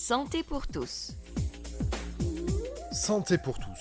Santé pour tous. Santé pour tous,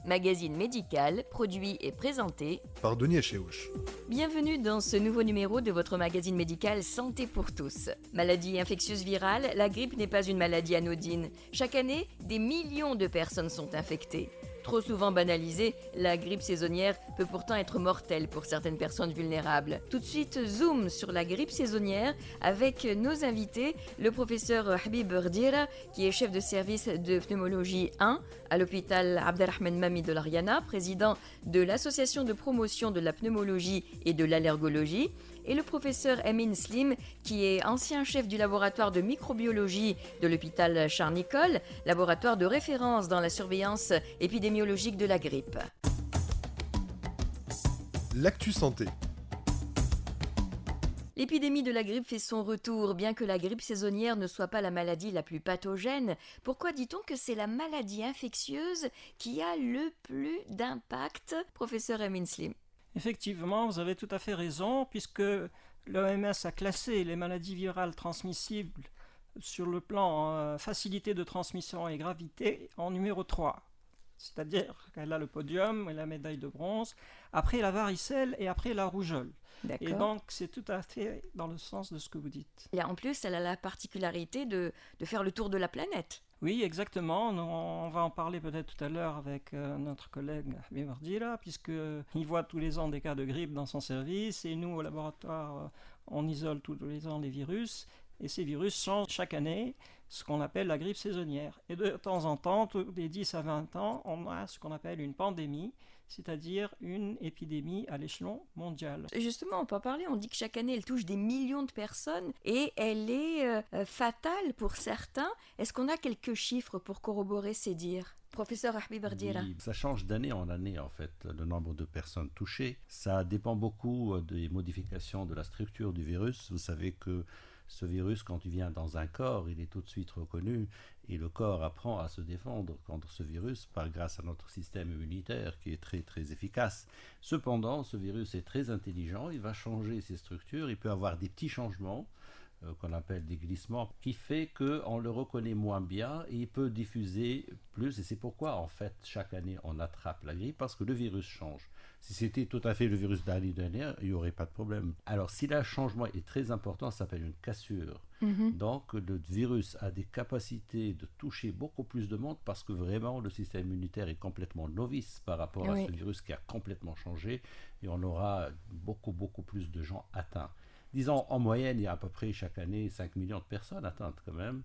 Magazine médical, produit et présenté. par Denis Echeuch. Bienvenue dans ce nouveau numéro de votre magazine médical Santé pour tous. Maladie infectieuse virale, la grippe n'est pas une maladie anodine. Chaque année, des millions de personnes sont infectées. Trop souvent banalisée, la grippe saisonnière peut pourtant être mortelle pour certaines personnes vulnérables. Tout de suite, zoom sur la grippe saisonnière avec nos invités, le professeur Habib Rdira, qui est chef de service de pneumologie 1 à l'hôpital Abderrahmane Mami de l'Ariana, président de l'association de promotion de la pneumologie et de l'allergologie, et le professeur Emin Slim, qui est ancien chef du laboratoire de microbiologie de l'hôpital Charles-Nicolle, laboratoire de référence dans la surveillance épidémiologique de la grippe. L'actu santé. L'épidémie de la grippe fait son retour, bien que la grippe saisonnière ne soit pas la maladie la plus pathogène. Pourquoi dit-on que c'est la maladie infectieuse qui a le plus d'impact, professeur Emin Slim? Effectivement, vous avez tout à fait raison, puisque l'OMS a classé les maladies virales transmissibles sur le plan facilité de transmission et gravité en numéro 3. C'est-à-dire qu'elle a le podium et la médaille de bronze, après la varicelle et après la rougeole. D'accord. Et donc, c'est tout à fait dans le sens de ce que vous dites. Et en plus, elle a la particularité de faire le tour de la planète. Oui, exactement. On va en parler peut-être tout à l'heure avec notre collègue Habib Rdira, puisqu'il voit tous les ans des cas de grippe dans son service, et nous, au laboratoire, on isole tous les ans les virus, et ces virus changent chaque année, ce qu'on appelle la grippe saisonnière. Et de temps en temps, tous les 10 à 20 ans, on a ce qu'on appelle une pandémie, c'est-à-dire une épidémie à l'échelon mondial. Justement, on peut en parler, on dit que chaque année, elle touche des millions de personnes et elle est fatale pour certains. Est-ce qu'on a quelques chiffres pour corroborer ces dires? Professeur Habib Rdira. Oui, ça change d'année en année en fait, le nombre de personnes touchées. Ça dépend beaucoup des modifications de la structure du virus. Vous savez que ce virus, quand il vient dans un corps, il est tout de suite reconnu et le corps apprend à se défendre contre ce virus grâce à notre système immunitaire qui est très très efficace. Cependant, ce virus est très intelligent, il va changer ses structures, il peut avoir des petits changements qu'on appelle des glissements, qui fait qu'on le reconnaît moins bien et il peut diffuser plus. Et c'est pourquoi, en fait, chaque année, on attrape la grippe, parce que le virus change. Si c'était tout à fait le virus d'année dernière, il n'y aurait pas de problème. Alors, si le changement est très important, ça s'appelle une cassure. Donc, le virus a des capacités de toucher beaucoup plus de monde, parce que vraiment, le système immunitaire est complètement novice par rapport à ce virus qui a complètement changé, et on aura beaucoup plus de gens atteints. Disons, en moyenne, il y a à peu près chaque année 5 millions de personnes atteintes quand même.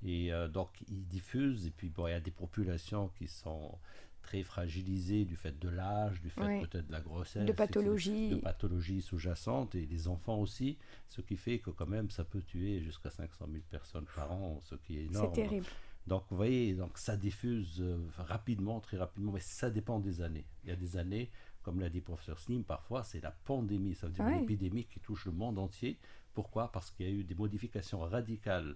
Et donc, ils diffusent. Et puis, bon, il y a des populations qui sont très fragilisées du fait de l'âge, du fait peut-être de la grossesse. De pathologies sous-jacentes, et les enfants aussi. Ce qui fait que quand même, ça peut tuer jusqu'à 500 000 personnes par an, ce qui est énorme. C'est terrible. Donc, vous voyez, donc, ça diffuse rapidement, très rapidement. Mais ça dépend des années. Il y a des années... Comme l'a dit le professeur Slim, parfois c'est la pandémie, ça veut dire une épidémie qui touche le monde entier. Pourquoi ? Parce qu'il y a eu des modifications radicales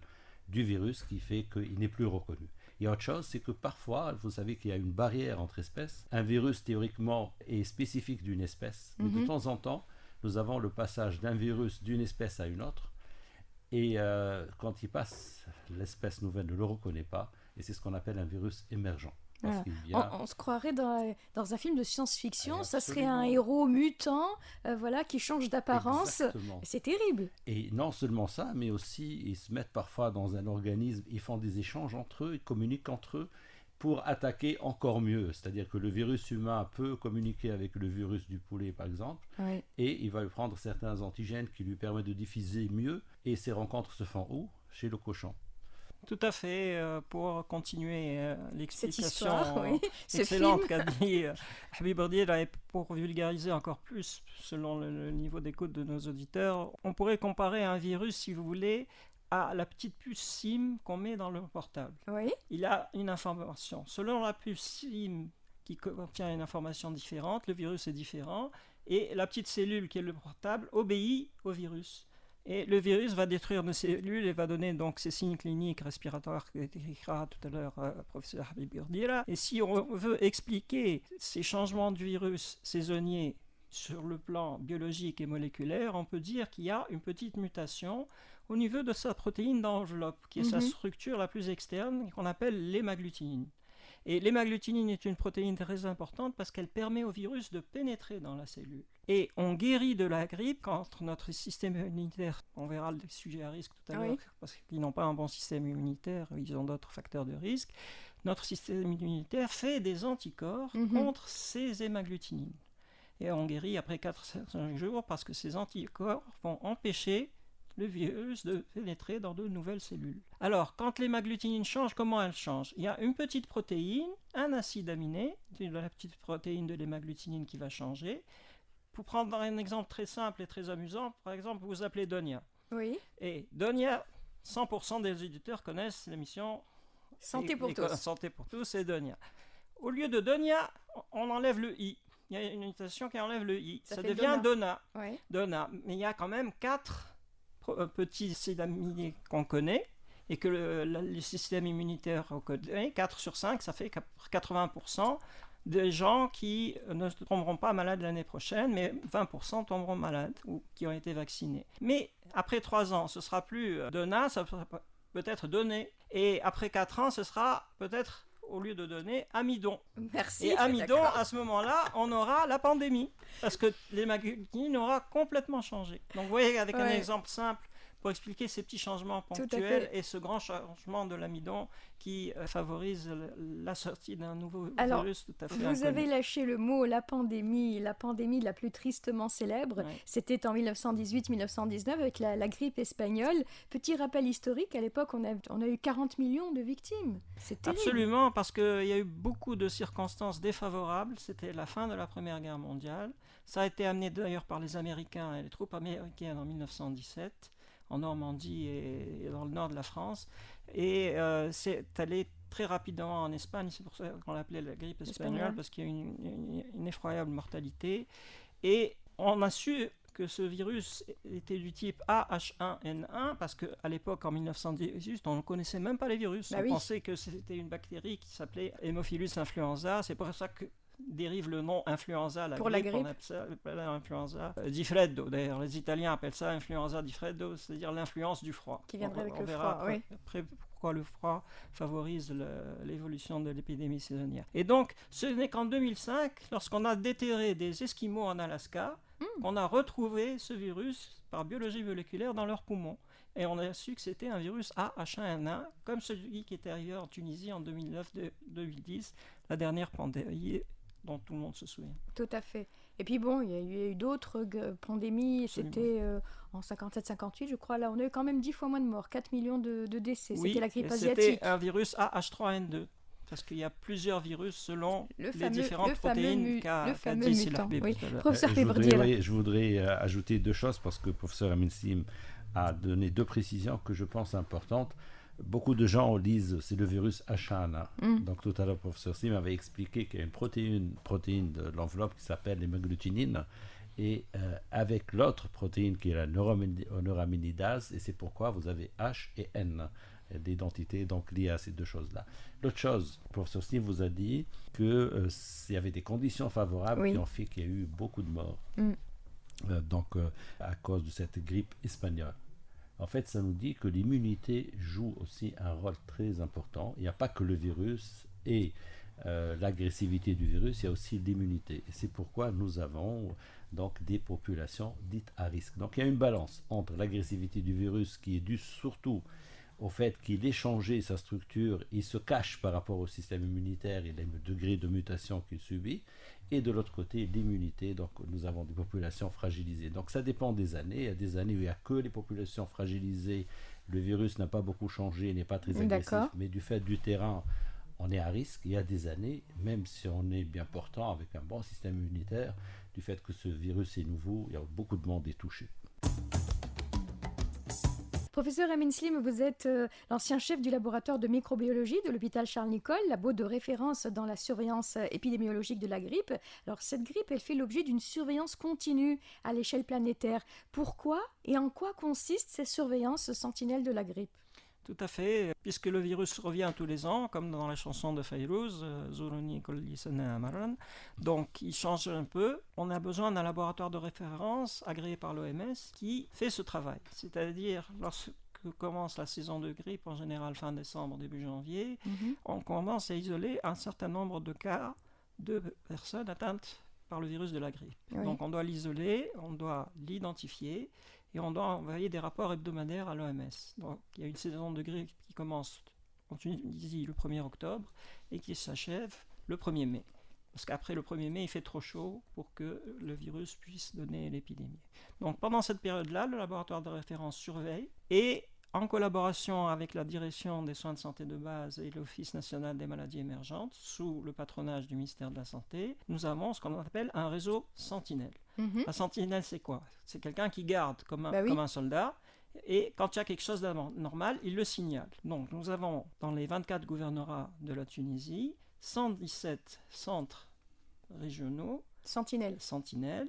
du virus qui fait qu'il n'est plus reconnu. Et autre chose, c'est que parfois, vous savez qu'il y a une barrière entre espèces. Un virus, théoriquement, est spécifique d'une espèce, mais de temps en temps, nous avons le passage d'un virus d'une espèce à une autre. Et quand il passe, l'espèce nouvelle ne le reconnaît pas, et c'est ce qu'on appelle un virus émergent. Voilà. On se croirait dans un film de science-fiction, ça serait un héros mutant qui change d'apparence. Exactement. C'est terrible. Et non seulement ça, mais aussi ils se mettent parfois dans un organisme, ils font des échanges entre eux, ils communiquent entre eux pour attaquer encore mieux. C'est-à-dire que le virus humain peut communiquer avec le virus du poulet, par exemple, et il va lui prendre certains antigènes qui lui permettent de diffuser mieux. Et ces rencontres se font où ? Chez le cochon. Tout à fait, pour continuer l'explication cette excellente qu'a dit Habib Rdira, et pour vulgariser encore plus selon le niveau d'écoute de nos auditeurs, on pourrait comparer un virus, si vous voulez, à la petite puce SIM qu'on met dans le portable. Il a une information. Selon la puce SIM qui contient une information différente, le virus est différent, et la petite cellule qui est le portable obéit au virus. Et le virus va détruire nos cellules et va donner donc ces signes cliniques respiratoires que décrira tout à l'heure le professeur Habib Rdira. Et si on veut expliquer ces changements du virus saisonniers sur le plan biologique et moléculaire, on peut dire qu'il y a une petite mutation au niveau de sa protéine d'enveloppe, qui est sa structure la plus externe, qu'on appelle l'hémagglutinine. Et l'hémagglutinine est une protéine très importante parce qu'elle permet au virus de pénétrer dans la cellule. Et on guérit de la grippe quand notre système immunitaire, on verra le sujet à risque tout à l'heure, parce qu'ils n'ont pas un bon système immunitaire, ils ont d'autres facteurs de risque, notre système immunitaire fait des anticorps contre ces hémagglutinines. Et on guérit après 4-5 jours parce que ces anticorps vont empêcher le virus de pénétrer dans de nouvelles cellules. Alors, quand l'hémagglutinine change, comment elle change? Il y a une petite protéine, un acide aminé, de la petite protéine de l'hémagglutinine qui va changer. Pour prendre un exemple très simple et très amusant, par exemple, vous vous appelez Donia. Oui. Et Donia, 100% des auditeurs connaissent l'émission Santé pour tous. Santé pour tous et Donia. Au lieu de Donia, on enlève le i. Il y a une mutation qui enlève le i. Ça devient Dona. Oui. Dona. Mais il y a quand même 4 petits acides aminés qu'on connaît et que le système immunitaire connaît. 4 sur 5, ça fait 80% des gens qui ne tomberont pas malades l'année prochaine, mais 20% tomberont malades ou qui ont été vaccinés. Mais après 3 ans, ce sera plus Dona, ça sera peut-être Donné. Et après 4 ans, ce sera peut-être, au lieu de donner, amidon. Merci. Et amidon, à ce moment-là, on aura la pandémie, parce que l'hémagglutinine aura complètement changé. Donc vous voyez, avec un exemple simple, pour expliquer ces petits changements ponctuels et ce grand changement de l'amidon qui favorise la sortie d'un nouveau virus tout à fait inconnu. Vous avez lâché le mot la pandémie la plus tristement célèbre. C'était en 1918-1919 avec la grippe espagnole. Petit rappel historique, à l'époque, on a eu 40 millions de victimes. C'est terrible. Absolument, parce qu'il y a eu beaucoup de circonstances défavorables. C'était la fin de la Première Guerre mondiale. Ça a été amené d'ailleurs par les Américains et les troupes américaines en 1917. En Normandie et dans le nord de la France. Et c'est allé très rapidement en Espagne, c'est pour ça qu'on l'appelait la grippe espagnole, parce qu'il y a une effroyable mortalité. Et on a su que ce virus était du type AH1N1, parce qu'à l'époque, en 1918, on ne connaissait même pas les virus. On pensait que c'était une bactérie qui s'appelait Haemophilus influenza. C'est pour ça que dérive le nom influenza, pour la grippe. On appelle ça influenza di freddo. D'ailleurs, les Italiens appellent ça influenza di freddo, c'est-à-dire l'influence du froid. Qui viendrait avec le verra froid, après pourquoi le froid favorise l'évolution de l'épidémie saisonnière. Et donc, ce n'est qu'en 2005, lorsqu'on a déterré des Esquimaux en Alaska, qu'on a retrouvé ce virus par biologie moléculaire dans leurs poumons. Et on a su que c'était un virus AH1N1, comme celui qui était arrivé en Tunisie en 2009-2010, la dernière pandémie dont tout le monde se souvient. Tout à fait. Et puis bon, il y a eu d'autres pandémies. Absolument. C'était en 57-58, je crois. Là, on a eu quand même 10 fois moins de morts, 4 millions de décès. Oui, c'était la grippe asiatique. C'était un virus AH3N2. Parce qu'il y a plusieurs virus selon les différentes protéines qu'a dit Sylvain Bébé. Professeur je voudrais ajouter 2 choses parce que le professeur Amin Slim a donné 2 précisions que je pense importantes. Beaucoup de gens disent c'est le virus H1N1. Donc tout à l'heure, le professeur Sim avait expliqué qu'il y a une protéine de l'enveloppe qui s'appelle l'hémagglutinine et avec l'autre protéine qui est la neuraminidase, et c'est pourquoi vous avez H et N d'identité donc liées à ces 2 choses-là. L'autre chose, le professeur Sim vous a dit qu'il y avait des conditions favorables qui ont fait qu'il y a eu beaucoup de morts à cause de cette grippe espagnole. En fait, ça nous dit que l'immunité joue aussi un rôle très important. Il n'y a pas que le virus et l'agressivité du virus, il y a aussi l'immunité. Et c'est pourquoi nous avons donc des populations dites à risque. Donc il y a une balance entre l'agressivité du virus qui est due surtout au fait qu'il ait changé sa structure, il se cache par rapport au système immunitaire et le degré de mutation qu'il subit, et de l'autre côté l'immunité, donc nous avons des populations fragilisées. Donc ça dépend des années, il y a des années où il n'y a que les populations fragilisées, le virus n'a pas beaucoup changé, n'est pas très agressif, mais du fait du terrain, on est à risque. Il y a des années, même si on est bien portant avec un bon système immunitaire, du fait que ce virus est nouveau, il y a beaucoup de monde est touché. Professeur Amin Slim, vous êtes l'ancien chef du laboratoire de microbiologie de l'hôpital Charles-Nicolle, labo de référence dans la surveillance épidémiologique de la grippe. Alors cette grippe, elle fait l'objet d'une surveillance continue à l'échelle planétaire. Pourquoi et en quoi consiste cette surveillance sentinelle de la grippe ? Tout à fait, puisque le virus revient tous les ans, comme dans la chanson de Fayrouz, Zuruni kulli sana marran. Donc il change un peu. On a besoin d'un laboratoire de référence agréé par l'OMS qui fait ce travail. C'est-à-dire, lorsque commence la saison de grippe, en général fin décembre, début janvier, on commence à isoler un certain nombre de cas de personnes atteintes par le virus de la grippe. Oui. Donc on doit l'isoler, on doit l'identifier et on doit envoyer des rapports hebdomadaires à l'OMS. Donc il y a une saison de grippe qui commence en Tunisie le 1er octobre et qui s'achève le 1er mai. Parce qu'après le 1er mai, il fait trop chaud pour que le virus puisse donner l'épidémie. Donc pendant cette période-là, le laboratoire de référence surveille et en collaboration avec la direction des soins de santé de base et l'Office national des maladies émergentes, sous le patronage du ministère de la Santé, nous avons ce qu'on appelle un réseau sentinelle. Un sentinelle, c'est quoi? C'est quelqu'un qui garde comme un soldat, et quand il y a quelque chose d'anormal, il le signale. Donc nous avons dans les 24 gouvernorats de la Tunisie 117 centres régionaux sentinelles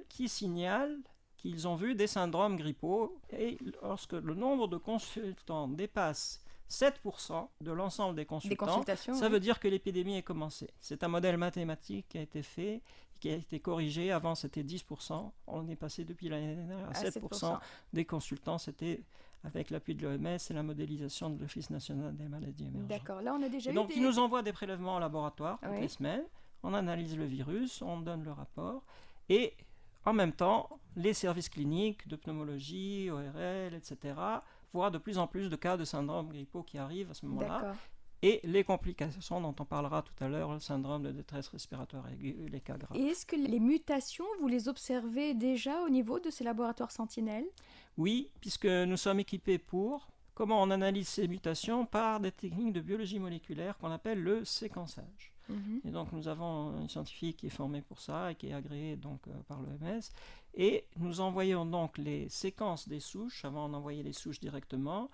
qui signalent qu'ils ont vu des syndromes grippaux, et lorsque le nombre de consultants dépasse 7% de l'ensemble des consultants, ça veut dire que l'épidémie est commencée. C'est un modèle mathématique qui a été fait, qui a été corrigé. Avant, c'était 10%. On est passé depuis l'année dernière à 7% des consultants. C'était avec l'appui de l'OMS et la modélisation de l'Office national des maladies émergentes. D'accord, là on a déjà donc, ils nous envoient des prélèvements au laboratoire toutes les semaines. On analyse le virus, on donne le rapport, et en même temps, les services cliniques de pneumologie, ORL, etc., voient de plus en plus de cas de syndrome grippaux qui arrivent à ce moment-là. D'accord. Et les complications dont on parlera tout à l'heure, le syndrome de détresse respiratoire aiguë, les cas graves. Et est-ce que les mutations, vous les observez déjà au niveau de ces laboratoires sentinelles? Oui, puisque nous sommes équipés pour. Comment on analyse ces mutations? Par des techniques de biologie moléculaire qu'on appelle le séquençage. Et donc nous avons un scientifique qui est formé pour ça et qui est agréé donc par l'OMS, et nous envoyons donc les séquences des souches, avant on envoyait les souches directement,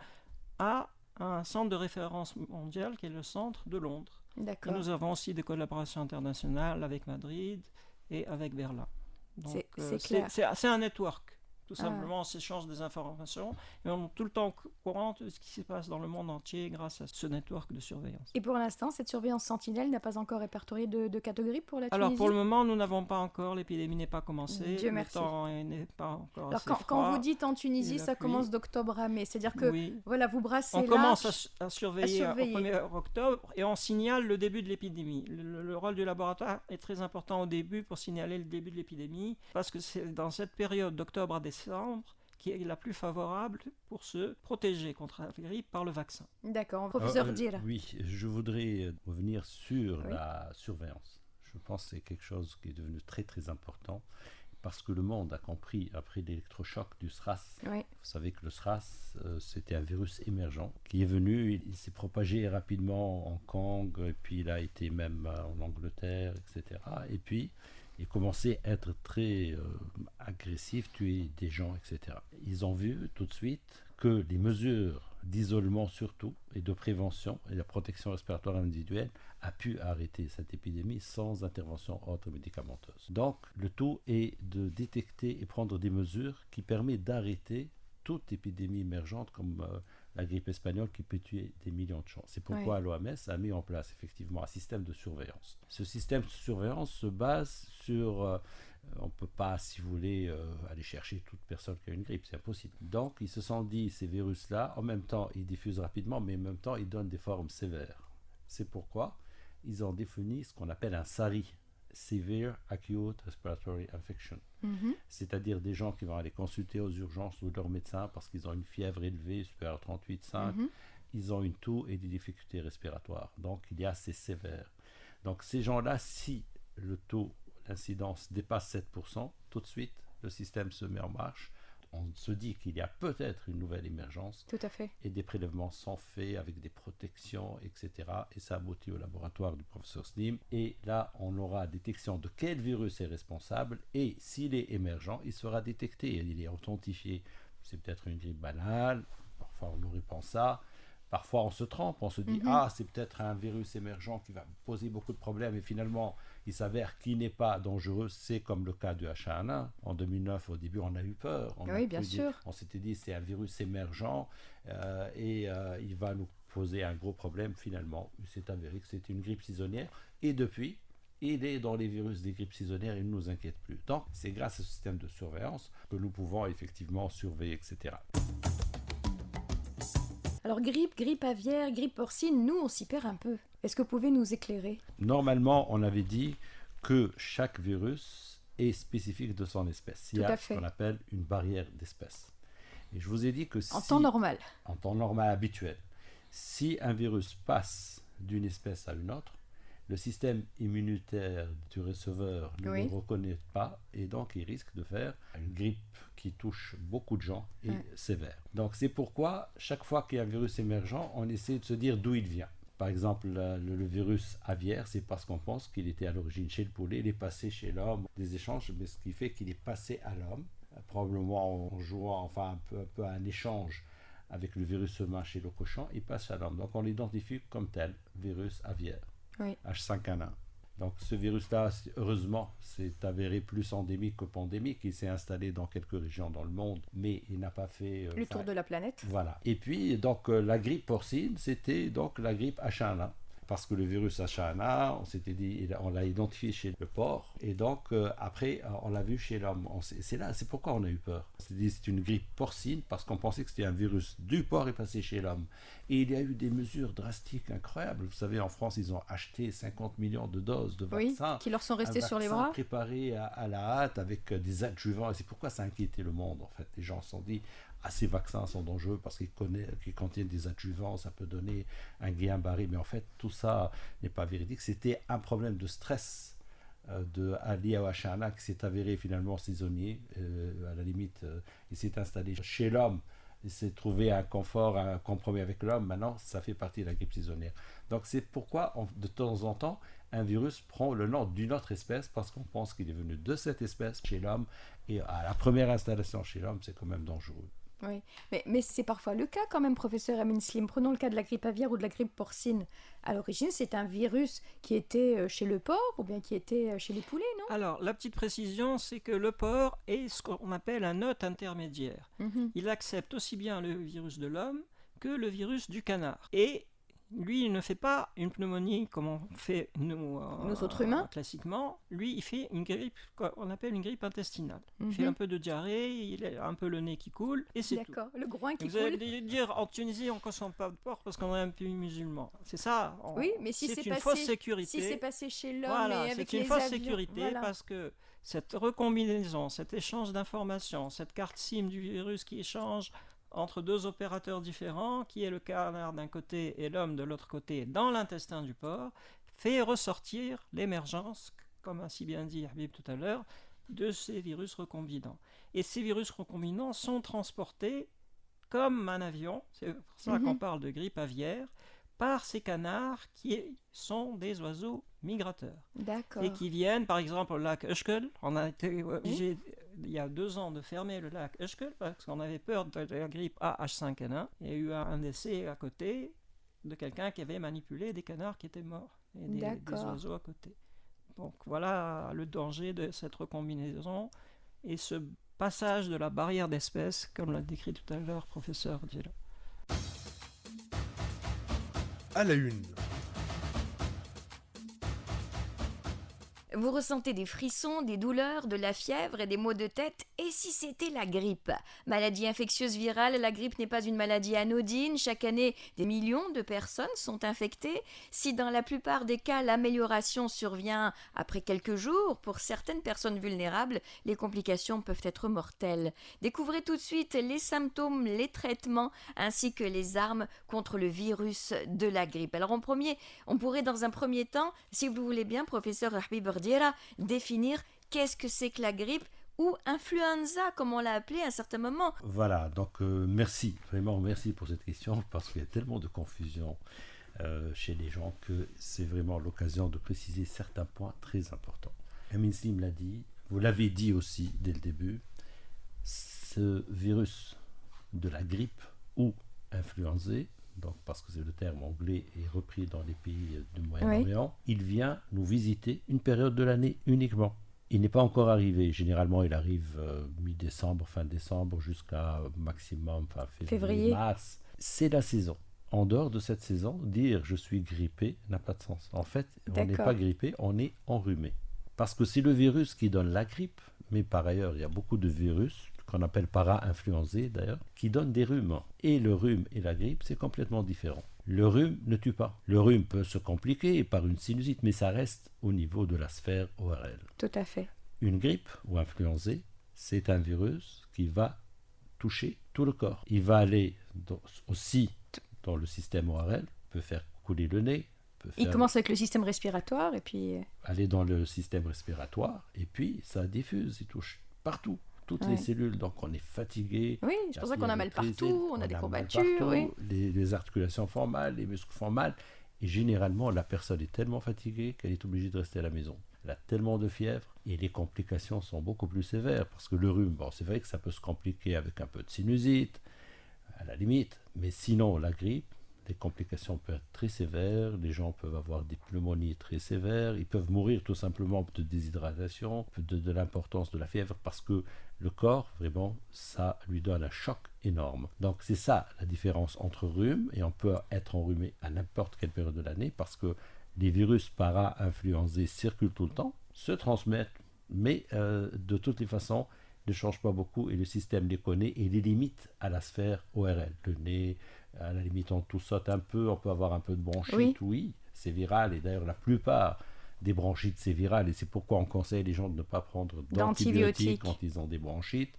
à un centre de référence mondial qui est le centre de Londres. D'accord. Et nous avons aussi des collaborations internationales avec Madrid et avec Berlin. Donc c'est un network. Tout simplement, on s'échange des informations et on est tout le temps au courant de ce qui se passe dans le monde entier grâce à ce network de surveillance. Et pour l'instant, cette surveillance sentinelle n'a pas encore répertorié de cas de grippe pour la Tunisie? Alors pour le moment, nous n'avons pas encore, l'épidémie n'est pas commencée. Dieu merci. Le temps n'est pas encore alors assez froid. Quand vous dites en Tunisie, ça commence d'octobre à mai, c'est-à-dire que voilà, vous brassez on commence à surveiller au 1er octobre et on signale le début de l'épidémie. Le rôle du laboratoire est très important au début pour signaler le début de l'épidémie, parce que c'est dans cette période d'octobre à décembre qui est la plus favorable pour se protéger contre la grippe par le vaccin. D'accord, professeur Dira. Oui, je voudrais revenir sur la surveillance. Je pense que c'est quelque chose qui est devenu très très important, parce que le monde a compris, après l'électrochoc du SRAS, vous savez que le SRAS, c'était un virus émergent qui est venu, il s'est propagé rapidement en Hong Kong, et puis il a été même en Angleterre, etc. Et puis, il commençait à être très agressif, tuer des gens, etc. Ils ont vu tout de suite que les mesures d'isolement surtout, et de prévention, et la protection respiratoire individuelle, a pu arrêter cette épidémie sans intervention autre médicamenteuse. Donc, le tout est de détecter et prendre des mesures qui permettent d'arrêter toute épidémie émergente comme la grippe espagnole qui peut tuer des millions de gens. C'est pourquoi l'OMS a mis en place effectivement un système de surveillance. Ce système de surveillance se base sur... on ne peut pas, si vous voulez, aller chercher toute personne qui a une grippe, c'est impossible. Donc, ils se sont dit, ces virus-là, en même temps, ils diffusent rapidement, mais en même temps, ils donnent des formes sévères. C'est pourquoi ils ont défini ce qu'on appelle un SARI, Severe Acute Respiratory Infection. C'est-à-dire des gens qui vont aller consulter aux urgences ou leur médecin parce qu'ils ont une fièvre élevée, supérieure à 38,5, ils ont une toux et des difficultés respiratoires. Donc, il y a ces sévères. Donc, ces gens-là, si le taux l'incidence dépasse 7%, tout de suite, le système se met en marche. On se dit qu'il y a peut-être une nouvelle émergence. Tout à fait. Et des prélèvements sont faits avec des protections, etc. Et ça aboutit au laboratoire du professeur Slim. Et là, on aura détection de quel virus est responsable. Et s'il est émergent, il sera détecté. Il est authentifié. C'est peut-être une grippe banale. Parfois, on aurait pensé ça. Parfois, on se trompe, on se dit « Ah, c'est peut-être un virus émergent qui va poser beaucoup de problèmes. » Et finalement, il s'avère qu'il n'est pas dangereux. C'est comme le cas du H1N1. En 2009, au début, on a eu peur. Oui, bien sûr. On s'était dit c'est un virus émergent et il va nous poser un gros problème. Finalement, il s'est avéré que c'était une grippe saisonnière. Et depuis, il est dans les virus des grippes saisonnières, il ne nous inquiète plus. Donc, c'est grâce au système de surveillance que nous pouvons effectivement surveiller, etc. Alors grippe aviaire, grippe porcine, nous on s'y perd un peu. Est-ce que vous pouvez nous éclairer? Normalement, on avait dit que chaque virus est spécifique de son espèce. Il y a ce qu'on appelle une barrière d'espèce. Et je vous ai dit que en temps normal. En temps normal habituel. Si un virus passe d'une espèce à une autre, le système immunitaire du receveur ne le reconnaît pas et donc il risque de faire une grippe qui touche beaucoup de gens et sévère. Donc c'est pourquoi chaque fois qu'il y a un virus émergent, on essaie de se dire d'où il vient. Par exemple, le virus aviaire, c'est parce qu'on pense qu'il était à l'origine chez le poulet, il est passé chez l'homme, des échanges, mais ce qui fait qu'il est passé à l'homme, probablement en jouant enfin un peu à un échange avec le virus humain chez le cochon, il passe à l'homme. Donc on l'identifie comme tel, virus aviaire. H5N1. Donc ce virus-là, heureusement, s'est avéré plus endémique que pandémique. Il s'est installé dans quelques régions dans le monde, mais il n'a pas fait... le tour de la planète. Voilà. Et puis, donc, la grippe porcine, c'était donc la grippe H1N1. Parce que le virus H1N1, on s'était dit, on l'a identifié chez le porc, et donc après, on l'a vu chez l'homme. C'est pourquoi on a eu peur. On s'est dit, c'est une grippe porcine, parce qu'on pensait que c'était un virus du porc et passé chez l'homme. Et il y a eu des mesures drastiques incroyables. Vous savez, en France, ils ont acheté 50 millions de doses de vaccins. Qui leur sont restés sur les bras. Préparés à la hâte avec des adjuvants. Et c'est pourquoi ça a inquiété le monde, en fait. Les gens se sont dit, ces vaccins sont dangereux parce qu'ils contiennent des adjuvants, ça peut donner un Guillain-Barré, mais en fait tout ça n'est pas véridique. C'était un problème de stress lié au H1N1 qui s'est avéré finalement saisonnier. À la limite, il s'est installé chez l'homme, il s'est trouvé un confort, un compromis avec l'homme. Maintenant, ça fait partie de la grippe saisonnière. Donc c'est pourquoi de temps en temps, un virus prend le nom d'une autre espèce parce qu'on pense qu'il est venu de cette espèce chez l'homme, et à la première installation chez l'homme, c'est quand même dangereux. Oui, mais c'est parfois le cas quand même, professeur Amin Slim. Prenons le cas de la grippe aviaire ou de la grippe porcine. À l'origine, c'est un virus qui était chez le porc ou bien qui était chez les poulets, non? Alors, la petite précision, c'est que le porc est ce qu'on appelle un hôte intermédiaire. Il accepte aussi bien le virus de l'homme que le virus du canard. Et lui, il ne fait pas une pneumonie comme on fait nous autres humains. Classiquement. Lui, il fait une grippe qu'on appelle une grippe intestinale. Il fait un peu de diarrhée, il a un peu le nez qui coule, et c'est tout. D'accord, le groin qui coule. Vous allez dire, en Tunisie, on ne consomme pas de porc parce qu'on est un pays musulman. C'est ça. Oui, mais si c'est une fausse sécurité. Si c'est passé chez l'homme voilà, et avec c'est les une fausse avions, sécurité parce que cette recombinaison, cet échange d'informations, cette carte SIM du virus qui échange entre deux opérateurs différents, qui est le canard d'un côté et l'homme de l'autre côté, dans l'intestin du porc, fait ressortir l'émergence, comme a si bien dit Habib tout à l'heure, de ces virus recombinants. Et ces virus recombinants sont transportés comme un avion, c'est pour ça qu'on parle de grippe aviaire, par ces canards qui sont des oiseaux migrateurs. D'accord. Et qui viennent, par exemple, au lac Ushkel. On a été obligé, il y a 2 ans, de fermer le lac Ushkel parce qu'on avait peur de la grippe H5N1. Il y a eu un décès à côté de quelqu'un qui avait manipulé des canards qui étaient morts et des oiseaux à côté. Donc voilà le danger de cette recombinaison et ce passage de la barrière d'espèces, comme l'a décrit tout à l'heure professeur Diallo. À la une. Vous ressentez des frissons, des douleurs, de la fièvre et des maux de tête. Et si c'était la grippe? Maladie infectieuse virale, la grippe n'est pas une maladie anodine. Chaque année, des millions de personnes sont infectées. Si dans la plupart des cas, l'amélioration survient après quelques jours, pour certaines personnes vulnérables, les complications peuvent être mortelles. Découvrez tout de suite les symptômes, les traitements, ainsi que les armes contre le virus de la grippe. Alors on pourrait dans un premier temps, si vous voulez bien, professeur Habib Bordiera, définir qu'est-ce que c'est que la grippe ou influenza, comme on l'a appelé à un certain moment. Voilà, donc merci, vraiment merci pour cette question, parce qu'il y a tellement de confusion chez les gens que c'est vraiment l'occasion de préciser certains points très importants. Amin Slim l'a dit, vous l'avez dit aussi dès le début, ce virus de la grippe ou influenzé donc parce que c'est le terme anglais est repris dans les pays du Moyen-Orient, il vient nous visiter une période de l'année uniquement. Il n'est pas encore arrivé. Généralement, il arrive mi-décembre, fin décembre, jusqu'à maximum fin février, mars. C'est la saison. En dehors de cette saison, dire je suis grippé n'a pas de sens. En fait, on n'est pas grippé, on est enrhumé. Parce que c'est le virus qui donne la grippe, mais par ailleurs, il y a beaucoup de virus qu'on appelle para-influenzés d'ailleurs, qui donnent des rhumes. Et le rhume et la grippe, c'est complètement différent. Le rhume ne tue pas. Le rhume peut se compliquer par une sinusite, mais ça reste au niveau de la sphère ORL. Tout à fait. Une grippe ou influenzé, c'est un virus qui va toucher tout le corps. Il va aller aussi dans le système ORL, peut faire couler le nez. Il commence avec le système respiratoire et puis... Aller dans le système respiratoire et puis ça diffuse, il touche partout. Toutes les cellules, donc on est fatigué. Oui, c'est pour ça qu'on a mal partout, on a des courbatures. Oui. Les articulations font mal, les muscles font mal. Et généralement, la personne est tellement fatiguée qu'elle est obligée de rester à la maison. Elle a tellement de fièvre et les complications sont beaucoup plus sévères. Parce que le rhume, bon, c'est vrai que ça peut se compliquer avec un peu de sinusite, à la limite. Mais sinon, la grippe, les complications peuvent être très sévères, les gens peuvent avoir des pneumonies très sévères, ils peuvent mourir tout simplement de déshydratation, de l'importance de la fièvre, parce que le corps, vraiment, ça lui donne un choc énorme. Donc c'est ça la différence entre rhume, et on peut être enrhumé à n'importe quelle période de l'année, parce que les virus para-influenzés circulent tout le temps, se transmettent, mais de toutes les façons, ne changent pas beaucoup, et le système les connaît et les limite à la sphère ORL, le nez. À la limite, on tout saute un peu, on peut avoir un peu de bronchite, oui, c'est viral, et d'ailleurs la plupart des bronchites c'est viral, et c'est pourquoi on conseille les gens de ne pas prendre d'antibiotiques quand ils ont des bronchites.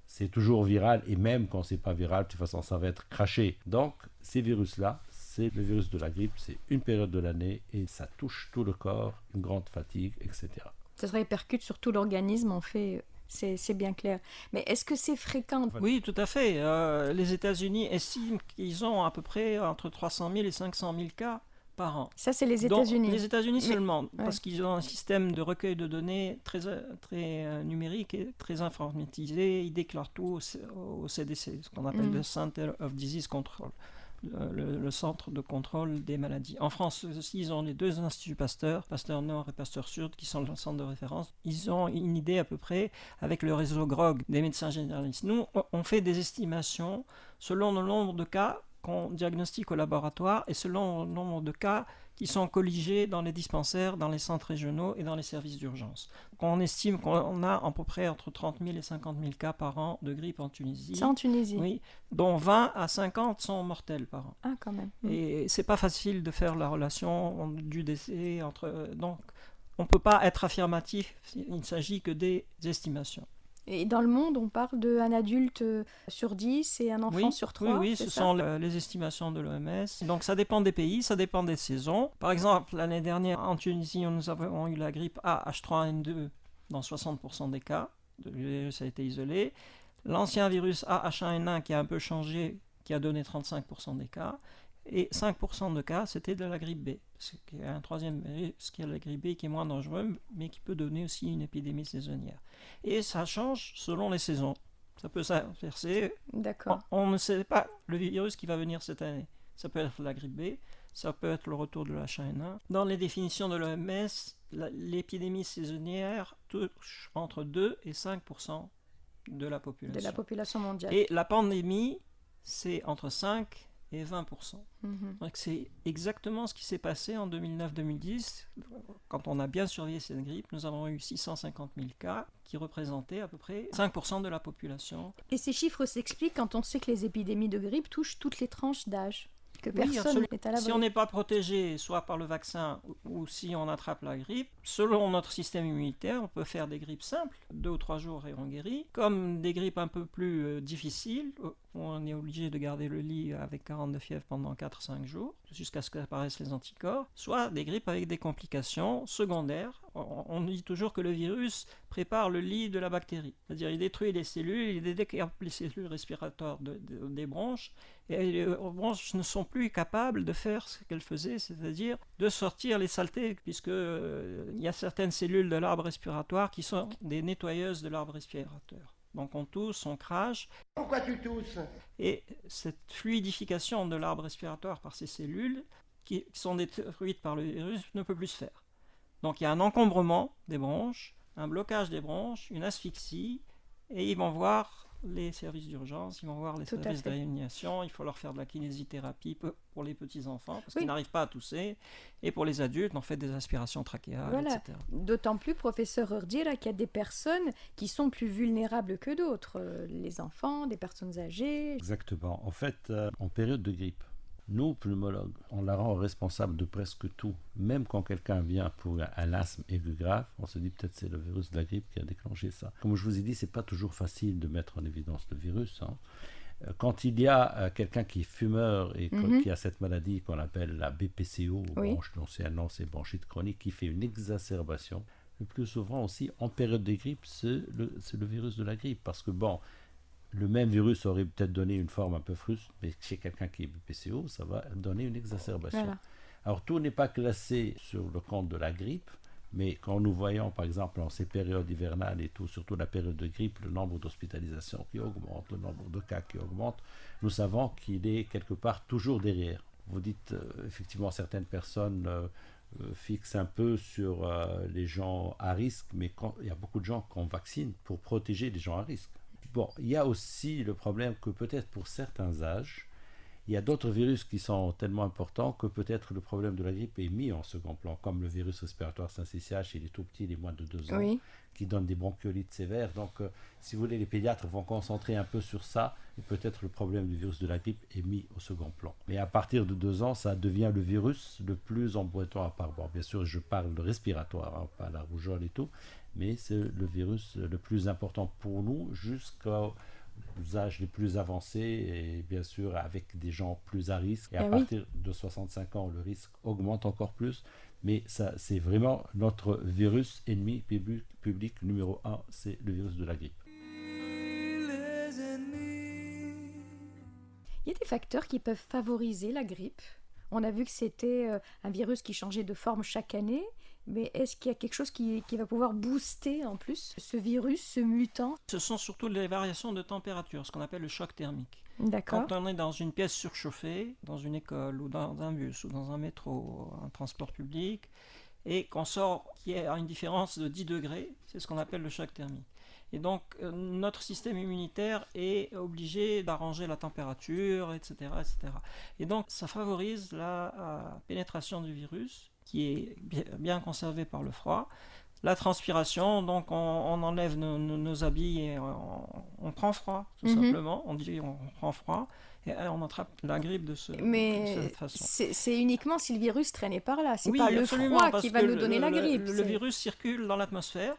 C'est toujours viral, et même quand c'est pas viral, de toute façon ça va être craché. Donc ces virus-là, c'est le virus de la grippe, c'est une période de l'année, et ça touche tout le corps, une grande fatigue, etc. Ça se répercute sur tout l'organisme, en fait... C'est bien clair. Mais est-ce que c'est fréquent? Oui, tout à fait. Les États-Unis estiment qu'ils ont à peu près entre 300 000 et 500 000 cas par an. Ça, c'est les États-Unis. Les États-Unis seulement, parce qu'ils ont un système de recueil de données très numérique et très informatisé. Ils déclarent tout au CDC, ce qu'on appelle le Center of Disease Control. Le centre de contrôle des maladies. En France aussi, ils ont les deux instituts Pasteur, Pasteur Nord et Pasteur Sud, qui sont le centre de référence. Ils ont une idée à peu près, avec le réseau GROG des médecins généralistes. Nous, on fait des estimations selon le nombre de cas qu'on diagnostique au laboratoire et selon le nombre de cas qui sont colligés dans les dispensaires, dans les centres régionaux et dans les services d'urgence. On estime qu'on a à peu près entre 30 000 et 50 000 cas par an de grippe en Tunisie. C'est en Tunisie? Oui, dont 20 à 50 sont mortels par an. Ah, quand même. Et c'est pas facile de faire la relation du décès entre... Donc, on ne peut pas être affirmatif, il ne s'agit que des estimations. Et dans le monde, on parle d'un adulte sur 10 et un enfant sur 3. Oui, ce sont les estimations de l'OMS. Donc ça dépend des pays, ça dépend des saisons. Par exemple, l'année dernière, en Tunisie, nous avons eu la grippe A H3N2 dans 60% des cas. Le virus a été isolé. L'ancien virus A H1N1 qui a un peu changé, qui a donné 35% des cas. Et 5% de cas, c'était de la grippe B. Il y a un troisième virus qui est la grippe B qui est moins dangereux, mais qui peut donner aussi une épidémie saisonnière. Et ça change selon les saisons. Ça peut s'inverser. D'accord. On ne sait pas le virus qui va venir cette année. Ça peut être la grippe B, ça peut être le retour de la H1N1. Dans les définitions de l'OMS, l'épidémie saisonnière touche entre 2 et 5% de la population. De la population mondiale. Et la pandémie, c'est entre 5 et 20%. Donc c'est exactement ce qui s'est passé en 2009-2010. Quand on a bien surveillé cette grippe, nous avons eu 650 000 cas qui représentaient à peu près 5% de la population. Et ces chiffres s'expliquent quand on sait que les épidémies de grippe touchent toutes les tranches d'âge. Que personne n'est à l'abri. Si on n'est pas protégé, soit par le vaccin ou si on attrape la grippe, selon notre système immunitaire, on peut faire des grippes simples, 2 ou 3 jours et on guérit, comme des grippes un peu plus difficiles, où on est obligé de garder le lit avec 40 de fièvre pendant 4-5 jours, jusqu'à ce qu'apparaissent les anticorps, soit des grippes avec des complications secondaires. On dit toujours que le virus prépare le lit de la bactérie, c'est-à-dire il détruit les cellules, il décapite les cellules respiratoires des bronches, et les bronches ne sont plus capables de faire ce qu'elles faisaient, c'est-à-dire de sortir les saletés, puisque il y a certaines cellules de l'arbre respiratoire qui sont des nettoyeuses de l'arbre respirateur. Donc on tousse, on crache. Pourquoi tu tousses? Et cette fluidification de l'arbre respiratoire par ces cellules qui sont détruites par le virus ne peut plus se faire. Donc il y a un encombrement des bronches, un blocage des bronches, une asphyxie, et ils vont voir les services d'urgence, ils vont voir les services de réanimation, il faut leur faire de la kinésithérapie pour les petits-enfants, parce qu'ils n'arrivent pas à tousser, et pour les adultes, on fait des aspirations trachéales, etc. D'autant plus, professeur Urdjira, qu'il y a des personnes qui sont plus vulnérables que d'autres, les enfants, des personnes âgées. Exactement. En fait, en période de grippe, nous, pneumologues, on la rend responsable de presque tout. Même quand quelqu'un vient pour un asthme aigu grave, on se dit peut-être c'est le virus de la grippe qui a déclenché ça. Comme je vous ai dit, c'est pas toujours facile de mettre en évidence le virus. Quand il y a quelqu'un qui est fumeur et qui a cette maladie qu'on appelle la BPCO, c'est bronchite chronique, qui fait une exacerbation, le plus souvent aussi en période de grippe, c'est le virus de la grippe. Parce que le même virus aurait peut-être donné une forme un peu fruste, mais chez quelqu'un qui est BPCO, ça va donner une exacerbation. Voilà. Alors, tout n'est pas classé sur le compte de la grippe, mais quand nous voyons, par exemple, en ces périodes hivernales et tout, surtout la période de grippe, le nombre d'hospitalisations qui augmente, le nombre de cas qui augmente, nous savons qu'il est quelque part toujours derrière. Vous dites, effectivement, certaines personnes fixent un peu sur les gens à risque, mais il y a beaucoup de gens qu'on vaccine pour protéger les gens à risque. Bon, il y a aussi le problème que peut-être pour certains âges, il y a d'autres virus qui sont tellement importants que peut-être le problème de la grippe est mis en second plan, comme le virus respiratoire syncytial chez les tout petits, les moins de 2 ans, qui donne des bronchiolites sévères. Donc, si vous voulez, les pédiatres vont concentrer un peu sur ça, et peut-être le problème du virus de la grippe est mis au second plan. Mais à partir de 2 ans, ça devient le virus le plus embêtant à part. Bon, bien sûr, je parle de respiratoire, pas la rougeole et tout, mais c'est le virus le plus important pour nous jusqu'aux âges les plus avancés et bien sûr avec des gens plus à risque. Et à partir de 65 ans, le risque augmente encore plus. Mais ça, c'est vraiment notre virus ennemi public numéro 1, c'est le virus de la grippe. Il y a des facteurs qui peuvent favoriser la grippe. On a vu que c'était un virus qui changeait de forme chaque année. Mais est-ce qu'il y a quelque chose qui va pouvoir booster en plus ce virus, ce mutant? Ce sont surtout les variations de température, ce qu'on appelle le choc thermique. D'accord. Quand on est dans une pièce surchauffée, dans une école ou dans un bus ou dans un métro, un transport public, et qu'on sort qu'il y a une différence de 10 degrés, c'est ce qu'on appelle le choc thermique. Et donc notre système immunitaire est obligé d'arranger la température, etc., etc. Et donc ça favorise la pénétration du virus, qui est bien conservé par le froid. La transpiration, donc on enlève nos habits et on prend froid, tout simplement. On dit on prend froid et on attrape la grippe de cette façon. C'est uniquement si le virus traînait par là. C'est pas le froid qui va nous donner la grippe. Le virus circule dans l'atmosphère,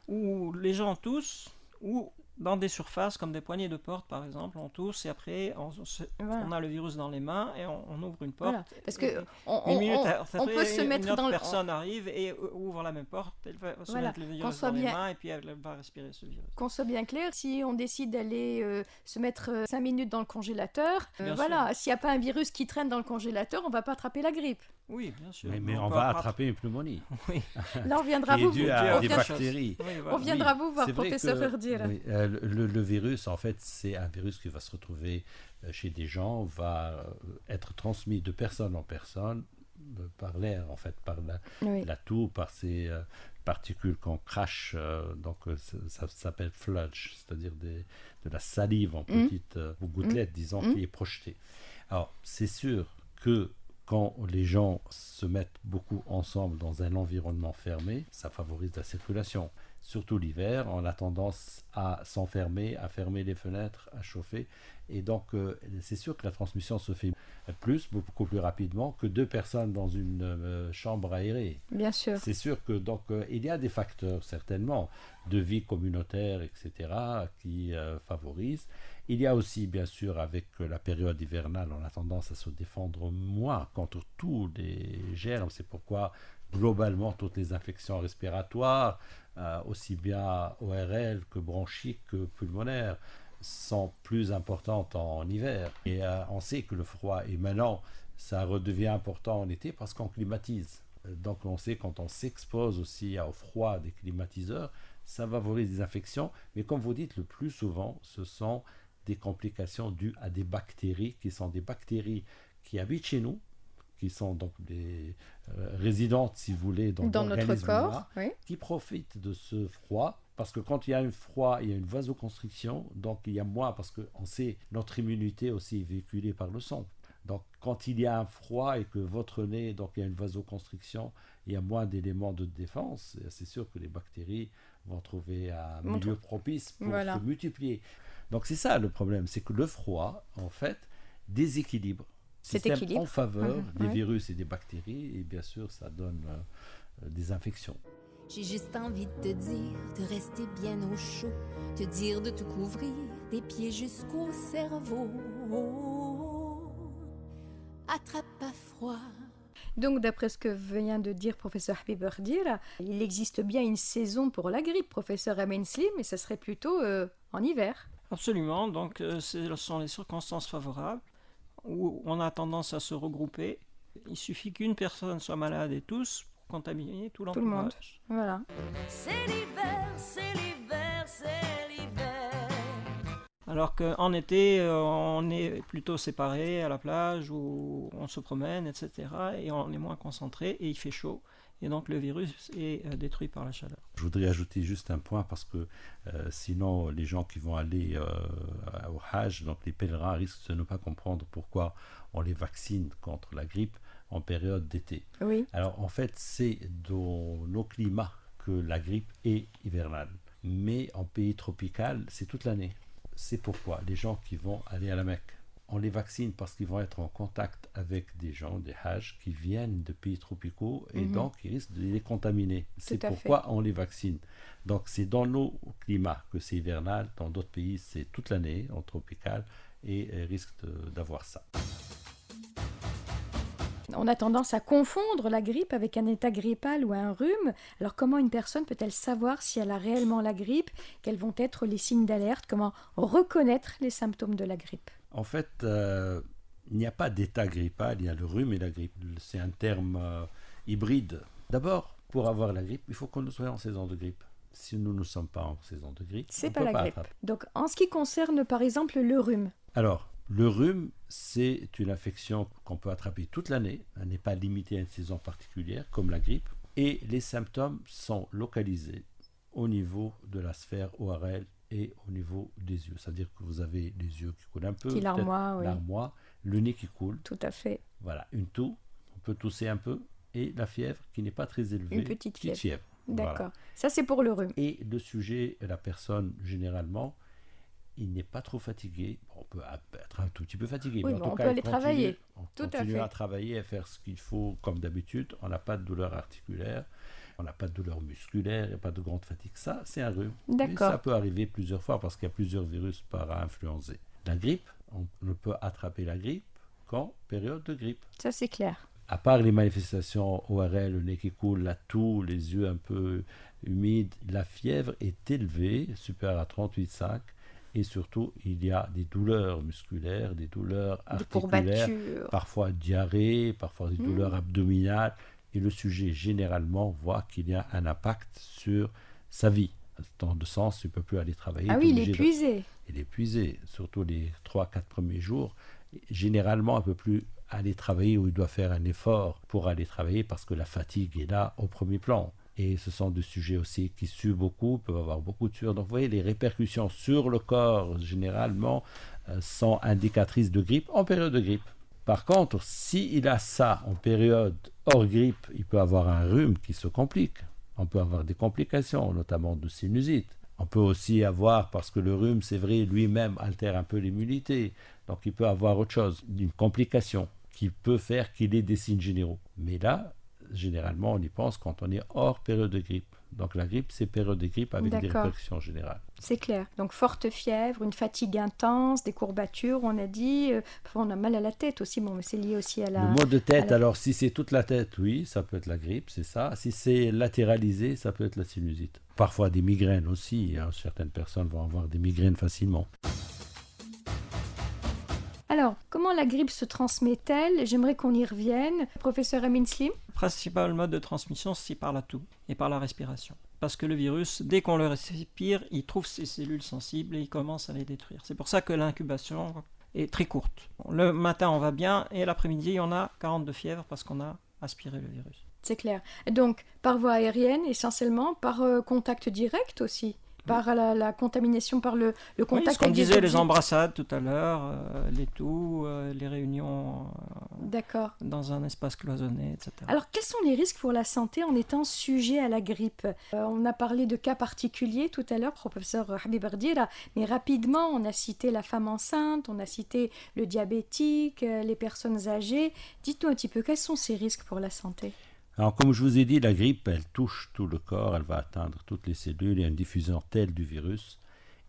où les gens toussent, ou dans des surfaces comme des poignées de porte par exemple, on tousse et après on a le virus dans les mains et on ouvre une porte. Voilà. Parce que on peut se mettre dans personne arrive et ouvre la même porte, elle va se mettre le virus dans les mains et puis elle va respirer ce virus. Qu'on soit bien clair, si on décide d'aller se mettre 5 minutes dans le congélateur, s'il n'y a pas un virus qui traîne dans le congélateur, on ne va pas attraper la grippe. Oui, bien sûr. Mais on va attraper une pneumonie. Oui. Là, on viendra vous voir. Des bactéries. On viendra vous voir, professeur Urdjira. Le virus, en fait, c'est un virus qui va se retrouver chez des gens, va être transmis de personne en personne, par l'air, en fait, par la toux, par ces particules qu'on crache. Donc, ça s'appelle fludge, c'est-à-dire de la salive en petites gouttelettes, disons, qui est projetée. Alors, c'est sûr que quand les gens se mettent beaucoup ensemble dans un environnement fermé, ça favorise la circulation. Surtout l'hiver, on a tendance à s'enfermer, à fermer les fenêtres, à chauffer. Et donc, c'est sûr que la transmission se fait beaucoup plus rapidement que 2 personnes dans une chambre aérée. Bien sûr. C'est sûr que donc il y a des facteurs certainement de vie communautaire, etc., qui favorisent. Il y a aussi, bien sûr, avec la période hivernale, on a tendance à se défendre moins contre tous les germes. C'est pourquoi, globalement, toutes les infections respiratoires, aussi bien ORL que bronchiques que pulmonaires, sont plus importantes en hiver. Et on sait que le froid, et maintenant, ça redevient important en été parce qu'on climatise. Donc on sait quand on s'expose aussi au froid des climatiseurs, ça favorise des infections, mais comme vous dites, le plus souvent, ce sont des complications dues à des bactéries qui sont des bactéries qui habitent chez nous, qui sont donc des résidentes, si vous voulez, dans notre corps, oui. Qui profitent de ce froid, parce que quand il y a un froid, il y a une vasoconstriction, donc il y a moins, parce qu'on sait, notre immunité aussi est véhiculée par le sang. Donc quand il y a un froid et que votre nez, donc il y a une vasoconstriction, il y a moins d'éléments de défense, c'est sûr que les bactéries vont trouver un milieu propice pour se multiplier. Donc c'est ça le problème, c'est que le froid, en fait, déséquilibre. Système en faveur des virus et des bactéries, et bien sûr, ça donne des infections. J'ai juste envie de te dire de rester bien au chaud, te dire de te couvrir des pieds jusqu'au cerveau. Attrape pas froid. Donc, d'après ce que vient de dire professeur Habib Bordira, il existe bien une saison pour la grippe, professeur Amin Slim, et ça serait plutôt en hiver. Absolument, donc ce sont les circonstances favorables où on a tendance à se regrouper. Il suffit qu'une personne soit malade et tous pour contaminer tout l'entourage. Tout le monde, voilà. C'est l'hiver, c'est l'hiver, c'est l'hiver. Alors qu'en été, on est plutôt séparés à la plage où on se promène, etc. Et on est moins concentré et il fait chaud. Et donc le virus est détruit par la chaleur. Je voudrais ajouter juste un point parce que sinon les gens qui vont aller au Hajj, donc les pèlerins, risquent de ne pas comprendre pourquoi on les vaccine contre la grippe en période d'été. Oui. Alors en fait, c'est dans nos climats que la grippe est hivernale. Mais en pays tropical, c'est toute l'année. C'est pourquoi les gens qui vont aller à la Mecque, on les vaccine parce qu'ils vont être en contact avec des gens, des Hajj, qui viennent de pays tropicaux et donc ils risquent de les contaminer. C'est pourquoi on les vaccine. Donc c'est dans nos climats que c'est hivernal, dans d'autres pays c'est toute l'année en tropical et risquent d'avoir ça. On a tendance à confondre la grippe avec un état grippal ou un rhume. Alors comment une personne peut-elle savoir si elle a réellement la grippe? Quels vont être les signes d'alerte? Comment reconnaître les symptômes de la grippe? En fait, il n'y a pas d'état grippal, il y a le rhume et la grippe. C'est un terme hybride. D'abord, pour avoir la grippe, il faut qu'on soit en saison de grippe. Si nous ne sommes pas en saison de grippe, c'est pas la grippe. Donc, en ce qui concerne, par exemple, le rhume. Alors, le rhume, c'est une infection qu'on peut attraper toute l'année. Elle n'est pas limitée à une saison particulière, comme la grippe. Et les symptômes sont localisés au niveau de la sphère ORL et au niveau des yeux. C'est-à-dire que vous avez les yeux qui coulent un peu, qui larmoient, le nez qui coule. Tout à fait. Voilà, une toux, on peut tousser un peu, et la fièvre qui n'est pas très élevée. Une petite fièvre. D'accord. Voilà. Ça, c'est pour le rhume. Et le sujet, la personne, généralement, il n'est pas trop fatigué. On peut être un tout petit peu fatigué, oui, mais en tout on cas, peut aller travailler. On continue à travailler, à faire ce qu'il faut comme d'habitude. On n'a pas de douleur articulaire, on n'a pas de douleur musculaire, il n'y a pas de grande fatigue. Ça, c'est un rhume. D'accord. Et ça peut arriver plusieurs fois parce qu'il y a plusieurs virus para-influencés. La grippe, on ne peut attraper la grippe qu'en période de grippe. Ça, c'est clair. À part les manifestations ORL, le nez qui coule, la toux, les yeux un peu humides, la fièvre est élevée, supérieure à 38,5. Et surtout, il y a des douleurs musculaires, des douleurs articulaires, parfois diarrhée, parfois des douleurs abdominales. Et le sujet, généralement, voit qu'il y a un impact sur sa vie. Dans le sens, il ne peut plus aller travailler. Ah oui, il est épuisé. Il est épuisé, surtout les 3-4 premiers jours. Généralement, il ne peut plus aller travailler ou il doit faire un effort pour aller travailler parce que la fatigue est là au premier plan. Et ce sont des sujets aussi qui suent beaucoup, peuvent avoir beaucoup de sueur. Donc vous voyez, les répercussions sur le corps, généralement, sont indicatrices de grippe en période de grippe. Par contre, s'il a ça en période hors grippe, il peut avoir un rhume qui se complique. On peut avoir des complications, notamment de sinusite. On peut aussi avoir, parce que le rhume, c'est vrai, lui-même altère un peu l'immunité. Donc il peut avoir autre chose, une complication qui peut faire qu'il ait des signes généraux. Mais là, généralement, on y pense quand on est hors période de grippe. Donc la grippe, c'est période de grippe avec des répercussions générales. C'est clair. Donc forte fièvre, une fatigue intense, des courbatures, on a dit. On a mal à la tête aussi, bon, mais c'est lié aussi à la... Le mot de tête, alors si c'est toute la tête, oui, ça peut être la grippe, c'est ça. Si c'est latéralisé, ça peut être la sinusite. Parfois des migraines aussi, hein. Certaines personnes vont avoir des migraines facilement. Alors, comment la grippe se transmet-elle? J'aimerais qu'on y revienne. Professeur Amin Slim? Le principal mode de transmission, c'est par la toux et par la respiration. parce que le virus, dès qu'on le respire, il trouve ces cellules sensibles et il commence à les détruire. C'est pour ça que l'incubation est très courte. Le matin, on va bien, et l'après-midi, on a 40 de fièvre parce qu'on a aspiré le virus. C'est clair. Donc, par voie aérienne, essentiellement, par contact direct aussi, par la contamination, par le contact oui, ce qu'on avec des disait, les objets. embrassades tout à l'heure, les toux, les réunions D'accord. dans un espace cloisonné, etc. Alors, quels sont les risques pour la santé en étant sujet à la grippe ? On a parlé de cas particuliers tout à l'heure, professeur Habib Ardira, mais rapidement, on a cité la femme enceinte, on a cité le diabétique, les personnes âgées. Dites-nous un petit peu, quels sont ces risques pour la santé ? Alors, comme je vous ai dit, la grippe, elle touche tout le corps, elle va atteindre toutes les cellules, il y a une diffusion telle du virus.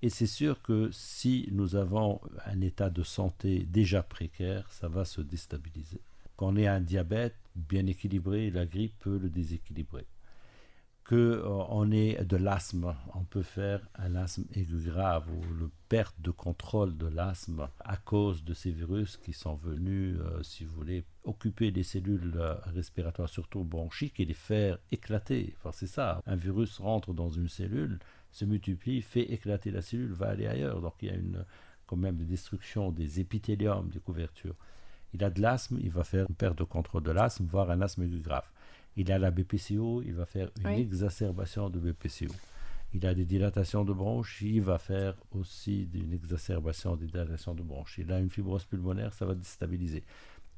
Et c'est sûr que si nous avons un état de santé déjà précaire, ça va se déstabiliser. Quand on est un diabète bien équilibré, la grippe peut le déséquilibrer. Qu'on ait de l'asthme, on peut faire un asthme aigu grave ou la perte de contrôle de l'asthme à cause de ces virus qui sont venus, si vous voulez, occuper les cellules respiratoires, surtout bronchiques, et les faire éclater. Enfin, c'est ça, un virus rentre dans une cellule, se multiplie, fait éclater la cellule, va aller ailleurs. Donc il y a quand même une destruction des épithéliums, des couvertures. Il a de l'asthme, il va faire une perte de contrôle de l'asthme, voire un asthme aigu grave. Il a la BPCO, il va faire une exacerbation de BPCO. Il a des dilatations de bronches, il va faire aussi une exacerbation des dilatations de bronches. Il a une fibrose pulmonaire, ça va déstabiliser.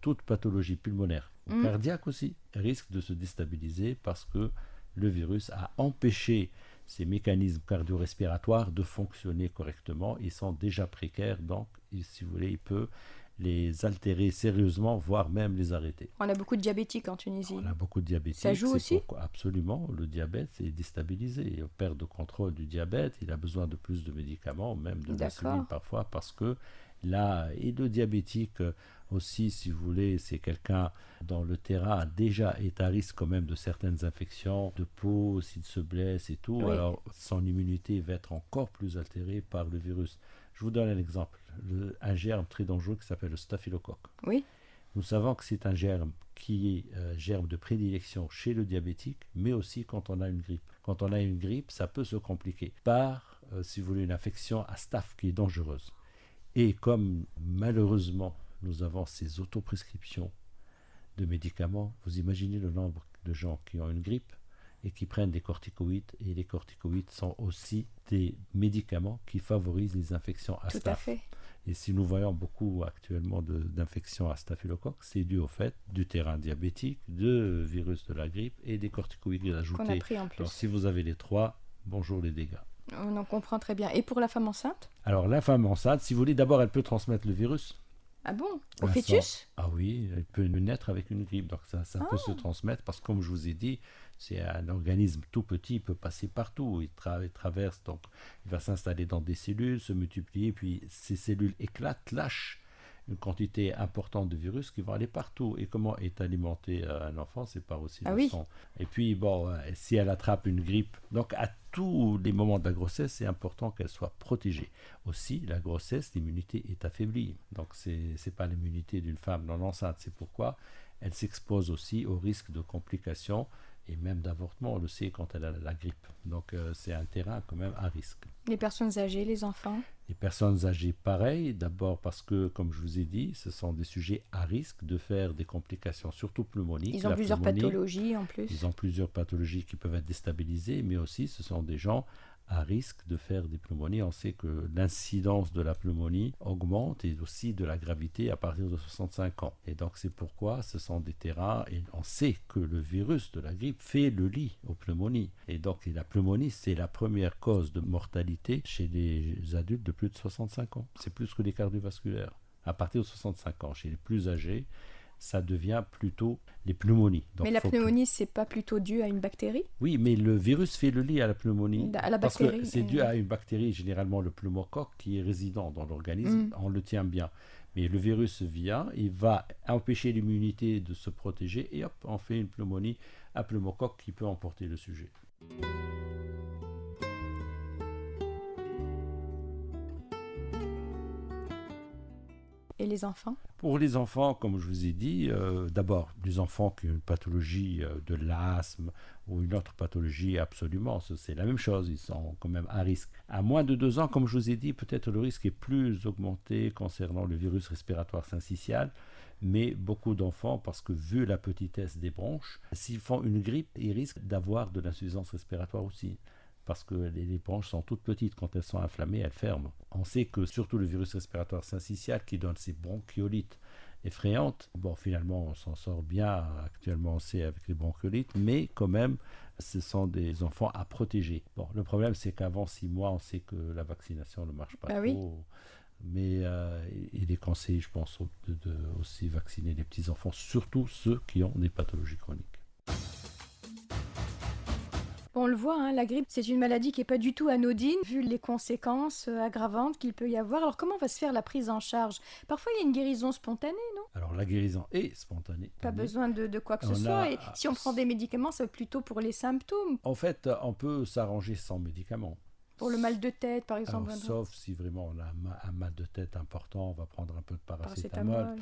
Toute pathologie pulmonaire, cardiaque aussi, risque de se déstabiliser parce que le virus a empêché ces mécanismes cardio-respiratoires de fonctionner correctement. Ils sont déjà précaires, donc, si vous voulez, il peut les altérer sérieusement, voire même les arrêter. On a beaucoup de diabétiques en Tunisie. On a beaucoup de diabétiques. Ça joue aussi ? Absolument. Le diabète est déstabilisé. On perd de contrôle du diabète. Il a besoin de plus de médicaments, même de l'insuline parfois, parce que là, et le diabétique aussi, si vous voulez, c'est quelqu'un dont le terrain déjà est à risque quand même de certaines infections de peau, s'il se blesse et tout. Alors, son immunité va être encore plus altérée par le virus. Je vous donne un exemple. Un germe très dangereux qui s'appelle le staphylocoque. Oui. Nous savons que c'est un germe qui est germe de prédilection chez le diabétique, mais aussi quand on a une grippe. Quand on a une grippe, ça peut se compliquer par, si vous voulez, une infection à staph qui est dangereuse. Et comme malheureusement, nous avons ces autoprescriptions de médicaments, vous imaginez le nombre de gens qui ont une grippe et qui prennent des corticoïdes, et les corticoïdes sont aussi des médicaments qui favorisent les infections à staph. Tout à fait. Et si nous voyons beaucoup actuellement d'infections à staphylocoque, c'est dû au fait du terrain diabétique, de virus de la grippe et des corticoïdes ajoutés. Qu'on a pris en plus. Alors si vous avez les trois, bonjour les dégâts. On en comprend très bien. Et pour la femme enceinte ? Alors la femme enceinte, si vous voulez, d'abord elle peut transmettre le virus. Ah bon ? Au fœtus ? Ah oui, elle peut naître avec une grippe, donc ça peut se transmettre parce que comme je vous ai dit, c'est un organisme tout petit, il peut passer partout, il traverse, donc il va s'installer dans des cellules, se multiplier, puis ces cellules éclatent, lâchent une quantité importante de virus qui vont aller partout. Et comment est alimenté un enfant, c'est par aussi le sang. Et puis, bon, si elle attrape une grippe, donc à tous les moments de la grossesse, c'est important qu'elle soit protégée. Aussi, la grossesse, l'immunité est affaiblie. Donc, c'est pas l'immunité d'une femme non enceinte. C'est pourquoi elle s'expose aussi au risque de complications et même d'avortement, on le sait quand elle a la grippe. Donc, c'est un terrain quand même à risque. Les personnes âgées, les enfants ? Les personnes âgées, pareil, d'abord parce que, comme je vous ai dit, ce sont des sujets à risque de faire des complications, surtout pneumoniques. Ils ont plusieurs pathologies en plus. Ils ont plusieurs pathologies qui peuvent être déstabilisées, mais aussi ce sont des gens à risque de faire des pneumonies. On sait que l'incidence de la pneumonie augmente et aussi de la gravité à partir de 65 ans. Et donc c'est pourquoi ce sont des terrains, et on sait que le virus de la grippe fait le lit aux pneumonies. Et donc la pneumonie, c'est la première cause de mortalité chez les adultes de plus de 65 ans. C'est plus que les cardiovasculaires. À partir de 65 ans, chez les plus âgés, ça devient plutôt les pneumonies. Donc, mais la pneumonie, c'est pas plutôt dû à une bactérie ? Oui, mais le virus fait le lit à la pneumonie. À la bactérie. Parce que c'est dû à une bactérie, généralement le pneumocoque, qui est résident dans l'organisme. On le tient bien. Mais le virus vient, il va empêcher l'immunité de se protéger et hop, on fait une pneumonie à pneumocoque qui peut emporter le sujet. les enfants? Pour les enfants, comme je vous ai dit, d'abord, les enfants qui ont une pathologie de l'asthme ou une autre pathologie, absolument, c'est la même chose, ils sont quand même à risque. À moins de 2 ans, comme je vous ai dit, peut-être le risque est plus augmenté concernant le virus respiratoire syncytial, mais beaucoup d'enfants, parce que vu la petitesse des bronches, s'ils font une grippe, ils risquent d'avoir de l'insuffisance respiratoire aussi. Parce que les bronches sont toutes petites, quand elles sont inflammées, elles ferment. On sait que surtout le virus respiratoire syncytial qui donne ces bronchiolites effrayantes, bon finalement on s'en sort bien, actuellement on sait avec les bronchiolites, mais quand même ce sont des enfants à protéger. Bon, le problème c'est qu'avant 6 mois on sait que la vaccination ne marche pas trop. Oui. Mais il est conseillé, je pense, de aussi vacciner les petits-enfants, surtout ceux qui ont des pathologies chroniques. On le voit, la grippe, c'est une maladie qui n'est pas du tout anodine, vu les conséquences aggravantes qu'il peut y avoir. Alors, comment va se faire la prise en charge? Parfois, il y a une guérison spontanée, non? Alors, la guérison est spontanée. Pas besoin de quoi que ce soit. Et si on prend des médicaments, c'est plutôt pour les symptômes. En fait, on peut s'arranger sans médicaments. Pour le mal de tête, par exemple. Alors, sauf si vraiment on a un mal de tête important, on va prendre un peu de paracétamol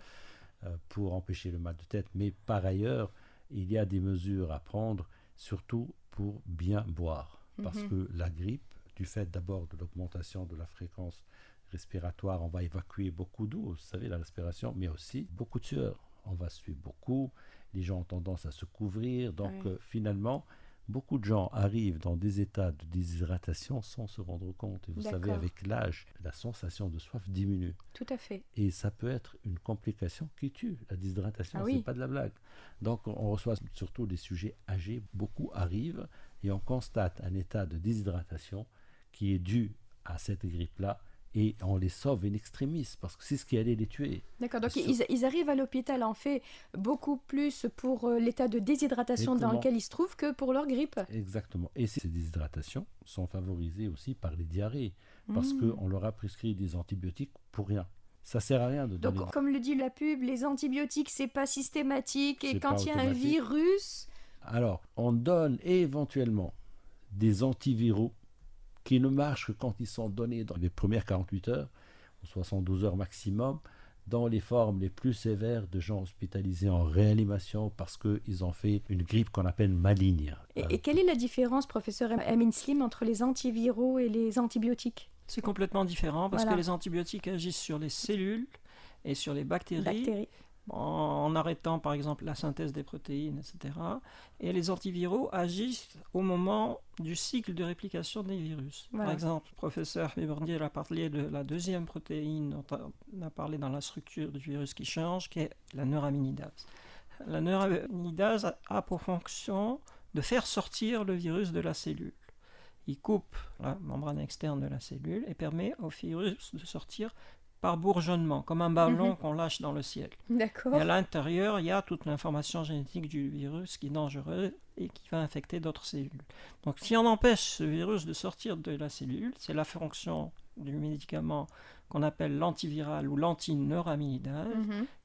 pour empêcher le mal de tête. Mais par ailleurs, il y a des mesures à prendre, surtout pour bien boire. Parce que la grippe, du fait d'abord de l'augmentation de la fréquence respiratoire, on va évacuer beaucoup d'eau, vous savez, la respiration, mais aussi beaucoup de sueur. On va suer beaucoup, les gens ont tendance à se couvrir, donc finalement, beaucoup de gens arrivent dans des états de déshydratation sans se rendre compte. Et vous savez, avec l'âge, la sensation de soif diminue. Tout à fait. Et ça peut être une complication qui tue. La déshydratation, c'est pas de la blague. Donc, on reçoit surtout des sujets âgés. Beaucoup arrivent et on constate un état de déshydratation qui est dû à cette grippe-là. Et on les sauve in extremis, parce que c'est ce qui allait les tuer. D'accord, donc ils arrivent à l'hôpital en fait beaucoup plus pour l'état de déshydratation dans lequel ils se trouvent que pour leur grippe. Exactement. Et ces déshydratations sont favorisées aussi par les diarrhées, parce qu'on leur a prescrit des antibiotiques pour rien. Ça sert à rien de donner... Donc, comme le dit la pub, les antibiotiques, c'est pas systématique, et quand il y a un virus... Alors, on donne éventuellement des antiviraux qui ne marchent que quand ils sont donnés dans les premières 48 heures, ou 72 heures maximum, dans les formes les plus sévères de gens hospitalisés en réanimation parce qu'ils ont fait une grippe qu'on appelle maligne. Et quelle est la différence, professeur Amin Slim, entre les antiviraux et les antibiotiques? C'est complètement différent parce que les antibiotiques agissent sur les cellules et sur les bactéries. En arrêtant par exemple la synthèse des protéines, etc. Et les antiviraux agissent au moment du cycle de réplication des virus. Par exemple, le professeur Bordier a parlé de la deuxième protéine dont on a parlé dans la structure du virus qui change, qui est la neuraminidase. La neuraminidase a pour fonction de faire sortir le virus de la cellule. Il coupe la membrane externe de la cellule et permet au virus de sortir par bourgeonnement, comme un ballon qu'on lâche dans le ciel. D'accord. Et à l'intérieur, il y a toute l'information génétique du virus qui est dangereuse et qui va infecter d'autres cellules. Donc si on empêche ce virus de sortir de la cellule, c'est la fonction du médicament qu'on appelle l'antiviral ou l'antineuraminidase.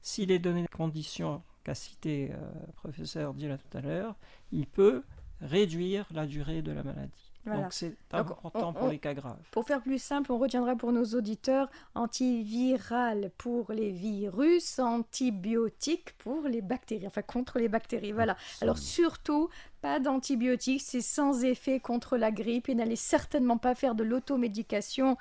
S'il est donné les conditions qu'a cité le professeur Diela tout à l'heure, il peut réduire la durée de la maladie. Donc c'est important pour les cas graves. Pour faire plus simple, on retiendra pour nos auditeurs antiviral pour les virus, antibiotiques pour les bactéries, enfin contre les bactéries. Voilà. Alors surtout, pas d'antibiotiques, c'est sans effet contre la grippe et n'allez certainement pas faire de l'automédication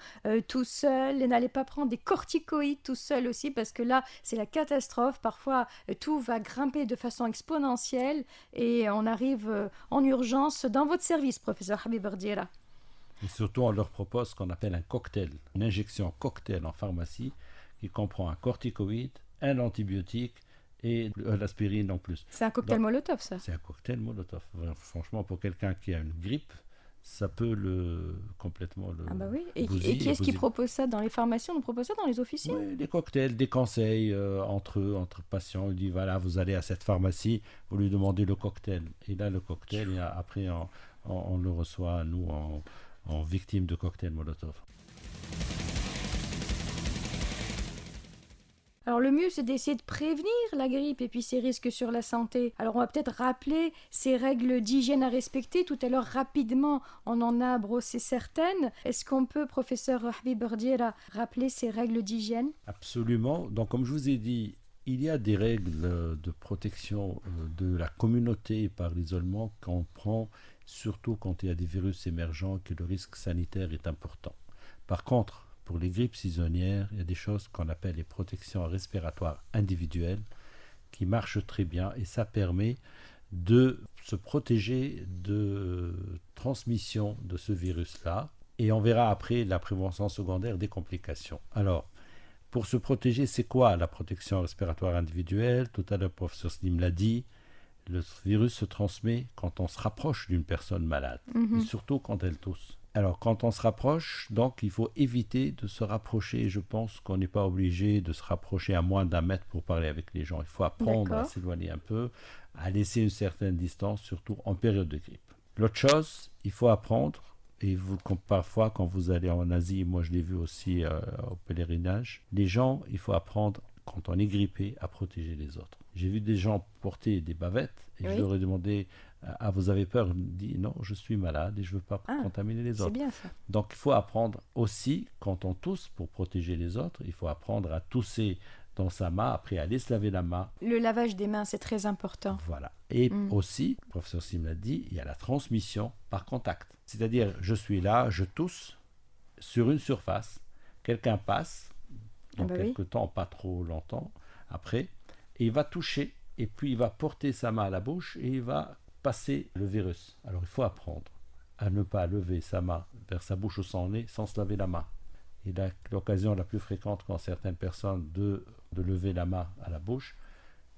tout seul et n'allez pas prendre des corticoïdes tout seul aussi parce que là, c'est la catastrophe. Parfois, tout va grimper de façon exponentielle et on arrive en urgence dans votre service, professeur Habib Bordiera. Et surtout, on leur propose ce qu'on appelle un cocktail, une injection cocktail en pharmacie qui comprend un corticoïde, un antibiotique et l'aspirine en plus. C'est un cocktail Molotov, ça? C'est un cocktail Molotov. Franchement, pour quelqu'un qui a une grippe, ça peut complètement le... Ah bah oui. Et qui est-ce qui propose ça dans les pharmacies? On propose ça dans les officines? Oui, des cocktails, des conseils entre patients. Il dit, voilà, vous allez à cette pharmacie, vous lui demandez le cocktail. Et là, le cocktail, après, on le reçoit, nous, en victime de cocktail Molotov. Alors le mieux, c'est d'essayer de prévenir la grippe et puis ses risques sur la santé. Alors on va peut-être rappeler ces règles d'hygiène à respecter. Tout à l'heure, rapidement, on en a brossé certaines. Est-ce qu'on peut, professeur Habib Bordjira, rappeler ces règles d'hygiène? Absolument. Donc comme je vous ai dit, il y a des règles de protection de la communauté par l'isolement qu'on prend, surtout quand il y a des virus émergents, que le risque sanitaire est important. Par contre, pour les grippes saisonnières, il y a des choses qu'on appelle les protections respiratoires individuelles qui marchent très bien et ça permet de se protéger de transmission de ce virus-là. Et on verra après la prévention secondaire des complications. Alors, pour se protéger, c'est quoi la protection respiratoire individuelle? Tout à l'heure, le professeur Slim l'a dit, le virus se transmet quand on se rapproche d'une personne malade, et surtout quand elle tousse. Alors, quand on se rapproche, donc, il faut éviter de se rapprocher. Et je pense qu'on n'est pas obligé de se rapprocher à moins d'1 mètre pour parler avec les gens. Il faut apprendre à s'éloigner un peu, à laisser une certaine distance, surtout en période de grippe. L'autre chose, il faut apprendre, et vous, parfois, quand vous allez en Asie, moi je l'ai vu aussi au pèlerinage, les gens, il faut apprendre, quand on est grippé, à protéger les autres. J'ai vu des gens porter des bavettes, et je leur ai demandé... Ah, vous avez peur? Il me dit non, je suis malade et je ne veux pas contaminer les autres. C'est bien ça. Donc il faut apprendre aussi, quand on tousse pour protéger les autres, il faut apprendre à tousser dans sa main, après aller se laver la main. Le lavage des mains, c'est très important. Voilà. Et aussi, le professeur Sim l'a dit, il y a la transmission par contact. C'est-à-dire, je suis là, je tousse sur une surface, quelqu'un passe, dans quelques temps, pas trop longtemps, après, et il va toucher, et puis il va porter sa main à la bouche, et il va passer le virus. Alors il faut apprendre à ne pas lever sa main vers sa bouche ou son nez sans se laver la main. Et l'occasion la plus fréquente quand certaines personnes de lever la main à la bouche,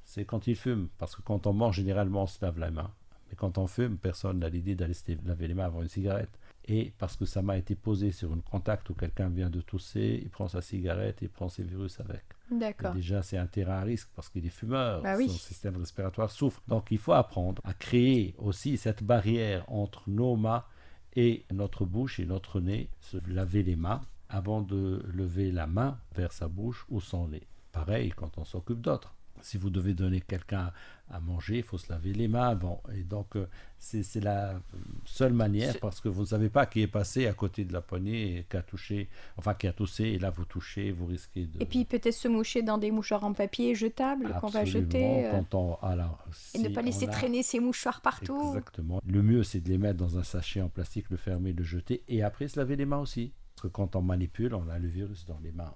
c'est quand ils fument. Parce que quand on mange, généralement, on se lave la main. Mais quand on fume, personne n'a l'idée d'aller se laver les mains avant une cigarette. Et parce que sa main a été posée sur un contact où quelqu'un vient de tousser, il prend sa cigarette et il prend ses virus avec. D'accord. Et déjà, c'est un terrain à risque parce qu'il est fumeur, bah son système respiratoire souffre. Donc, il faut apprendre à créer aussi cette barrière entre nos mains et notre bouche et notre nez, se laver les mains avant de lever la main vers sa bouche ou son nez. Pareil quand on s'occupe d'autres. Si vous devez donner quelqu'un à manger, il faut se laver les mains avant. Et donc, c'est la seule manière, parce que vous ne savez pas qui est passé à côté de la poignée et qui a touché, enfin qui a toussé, et là vous touchez, vous risquez de... Et puis peut-être se moucher dans des mouchoirs en papier jetables qu'on va jeter. Et ne pas laisser traîner ces mouchoirs partout. Exactement. Le mieux, c'est de les mettre dans un sachet en plastique, le fermer, le jeter, et après se laver les mains aussi. Parce que quand on manipule, on a le virus dans les mains.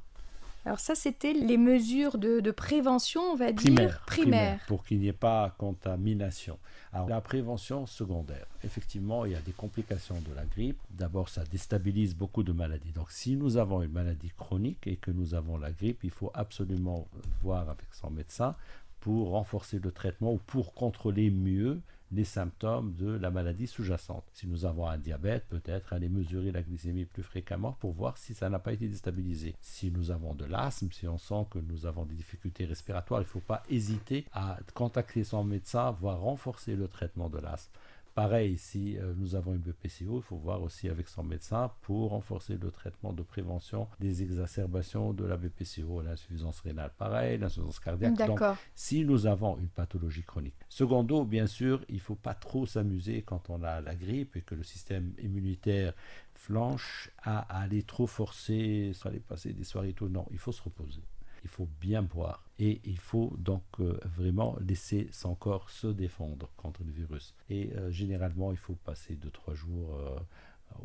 Alors ça, c'était les mesures de prévention, on va dire, primaires. Pour qu'il n'y ait pas contamination. Alors la prévention secondaire, effectivement, il y a des complications de la grippe. D'abord, ça déstabilise beaucoup de maladies. Donc si nous avons une maladie chronique et que nous avons la grippe, il faut absolument voir avec son médecin pour renforcer le traitement ou pour contrôler mieux les symptômes de la maladie sous-jacente. Si nous avons un diabète, peut-être aller mesurer la glycémie plus fréquemment pour voir si ça n'a pas été déstabilisé. Si nous avons de l'asthme, si on sent que nous avons des difficultés respiratoires, il ne faut pas hésiter à contacter son médecin, voire renforcer le traitement de l'asthme. Pareil, si nous avons une BPCO, il faut voir aussi avec son médecin pour renforcer le traitement de prévention des exacerbations de la BPCO, l'insuffisance rénale, pareil, l'insuffisance cardiaque. D'accord. Donc, si nous avons une pathologie chronique. Secondo, bien sûr, il ne faut pas trop s'amuser quand on a la grippe et que le système immunitaire flanche à aller trop forcer, soit aller passer des soirées et tout. Non, il faut se reposer. Il faut bien boire et il faut donc vraiment laisser son corps se défendre contre le virus. Et généralement, il faut passer 2-3 jours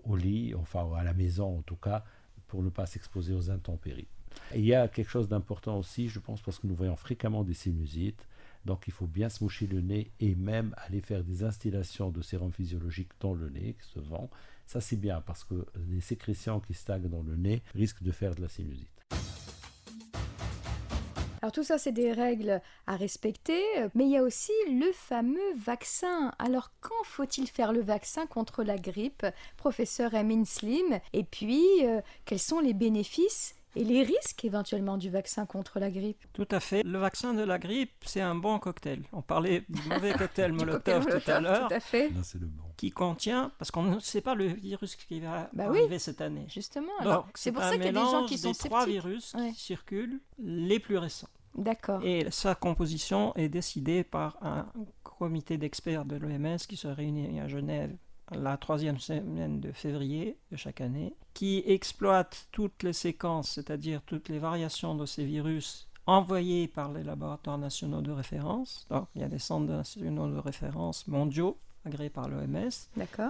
au lit, enfin à la maison en tout cas, pour ne pas s'exposer aux intempéries. Et il y a quelque chose d'important aussi, je pense, parce que nous voyons fréquemment des sinusites. Donc il faut bien se moucher le nez et même aller faire des instillations de sérum physiologique dans le nez qui se vend. Ça c'est bien parce que les sécrétions qui stagnent dans le nez risquent de faire de la sinusite. Alors tout ça, c'est des règles à respecter, mais il y a aussi le fameux vaccin. Alors quand faut-il faire le vaccin contre la grippe, professeur Amin Slim? Et puis, quels sont les bénéfices et les risques éventuellement du vaccin contre la grippe? Tout à fait. Le vaccin de la grippe, c'est un bon cocktail. On parlait du mauvais cocktail Molotov tout à l'heure. Tout à fait. Là, c'est le bon. Qui contient, parce qu'on ne sait pas le virus qui va arriver cette année. Justement. Alors, donc, c'est pour ça qu'il y a des gens qui sont sceptiques. C'est 3 virus qui circulent, les plus récents. D'accord. Et sa composition est décidée par un comité d'experts de l'OMS qui se réunit à Genève la 3e semaine de février de chaque année, qui exploite toutes les séquences, c'est-à-dire toutes les variations de ces virus envoyés par les laboratoires nationaux de référence. Donc, il y a des centres nationaux de référence mondiaux agréés par l'OMS,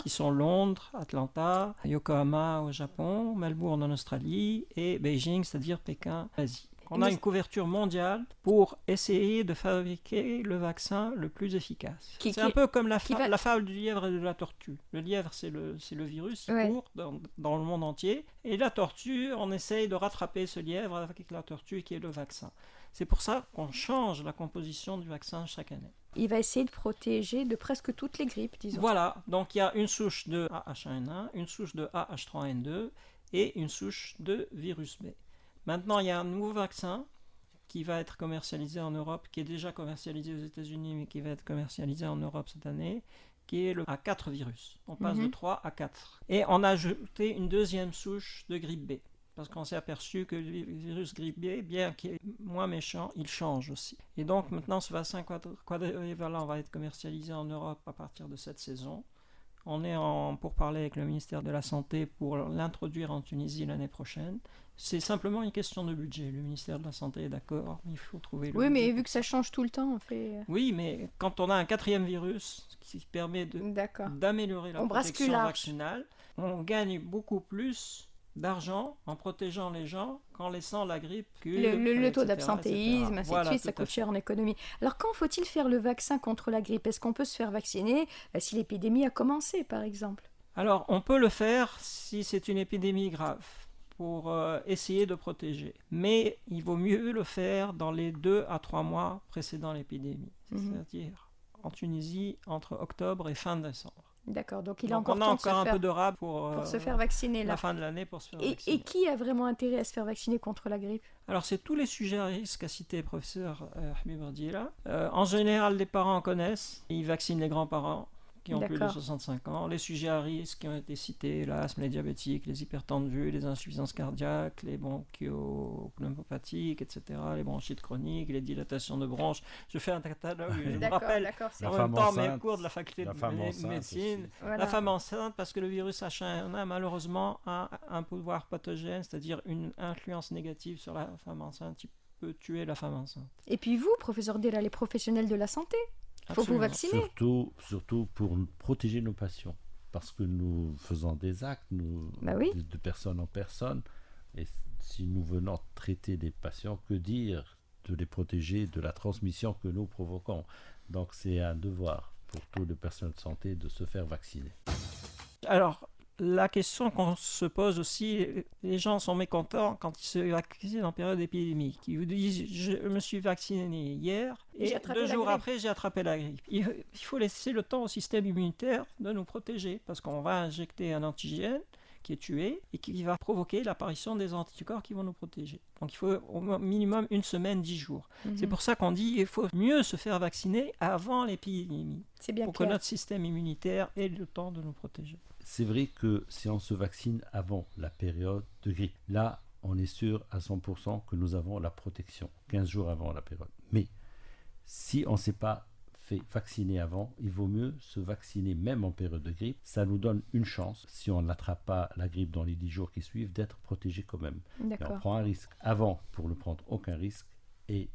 qui sont Londres, Atlanta, Yokohama au Japon, Melbourne en Australie et Beijing, c'est-à-dire Pékin, Asie. On a une couverture mondiale pour essayer de fabriquer le vaccin le plus efficace. C'est un peu comme la fable du lièvre et de la tortue. Le lièvre, c'est le virus, il court dans le monde entier. Et la tortue, on essaye de rattraper ce lièvre avec la tortue qui est le vaccin. C'est pour ça qu'on change la composition du vaccin chaque année. Il va essayer de protéger de presque toutes les grippes, disons. Voilà, donc il y a une souche de AH1N1, une souche de AH3N2 et une souche de virus B. Maintenant, il y a un nouveau vaccin qui va être commercialisé en Europe, qui est déjà commercialisé aux États-Unis, mais qui va être commercialisé en Europe cette année, qui est le A4 virus. On passe de 3 à 4. Et on a ajouté une deuxième souche de grippe B, parce qu'on s'est aperçu que le virus grippe B, bien qu'il est moins méchant, il change aussi. Et donc maintenant, ce vaccin quadrivalent va être commercialisé en Europe à partir de cette saison. On est pour parler avec le ministère de la Santé pour l'introduire en Tunisie l'année prochaine. C'est simplement une question de budget. Le ministère de la Santé est d'accord, il faut trouver le budget. Oui, mais vu que ça change tout le temps, on fait... Oui, mais quand on a un 4e virus qui permet d'améliorer la protection vaccinale, on gagne beaucoup plus d'argent en protégeant les gens qu'en laissant la grippe le taux d'absentéisme, ainsi de suite, ça coûte cher en économie. Alors quand faut-il faire le vaccin contre la grippe? Est-ce qu'on peut se faire vacciner si l'épidémie a commencé, par exemple? Alors, on peut le faire si c'est une épidémie grave, pour essayer de protéger. Mais il vaut mieux le faire dans les 2 à 3 mois précédant l'épidémie, c'est-à-dire en Tunisie entre octobre et fin décembre. D'accord, donc on a encore un peu de rab pour se faire vacciner la fin de l'année pour se faire vacciner. Et qui a vraiment intérêt à se faire vacciner contre la grippe? Alors c'est tous les sujets à risque qu'a cité le professeur Habib Bordjila. En général, les parents connaissent, ils vaccinent les grands-parents qui ont plus de 65 ans. Les sujets à risque qui ont été cités, l'asthme, les diabétiques, les hypertendus, les insuffisances cardiaques, les bronchopneumopathiques, etc., les bronchites chroniques, les dilatations de bronches. Je fais un catalogue, je me rappelle en même temps mes cours de la faculté de médecine. La femme enceinte, parce que le virus H1N1 malheureusement a un pouvoir pathogène, c'est-à-dire une influence négative sur la femme enceinte qui peut tuer la femme enceinte. Et puis vous, professeur Della, les professionnels de la santé, il faut vous vacciner. Surtout pour protéger nos patients. Parce que nous faisons des actes de personne en personne. Et si nous venons traiter des patients, que dire de les protéger de la transmission que nous provoquons? Donc c'est un devoir pour tous les personnels de santé de se faire vacciner. Alors, la question qu'on se pose aussi, les gens sont mécontents quand ils se vaccinent en période épidémique. Ils vous disent « je me suis vacciné hier et 2 jours après j'ai attrapé la grippe ». Il faut laisser le temps au système immunitaire de nous protéger parce qu'on va injecter un antigène qui est tué et qui va provoquer l'apparition des anticorps qui vont nous protéger. Donc il faut au minimum 1 semaine, 10 jours. C'est pour ça qu'on dit qu'il faut mieux se faire vacciner avant l'épidémie. C'est bien pour clair. Que notre système immunitaire ait le temps de nous protéger. C'est vrai que si on se vaccine avant la période de grippe, là, on est sûr à 100% que nous avons la protection, 15 jours avant la période. Mais si on ne s'est pas fait vacciner avant, il vaut mieux se vacciner même en période de grippe. Ça nous donne une chance, si on n'attrape pas la grippe dans les 10 jours qui suivent, d'être protégé quand même. Mais on prend un risque avant pour ne prendre aucun risque et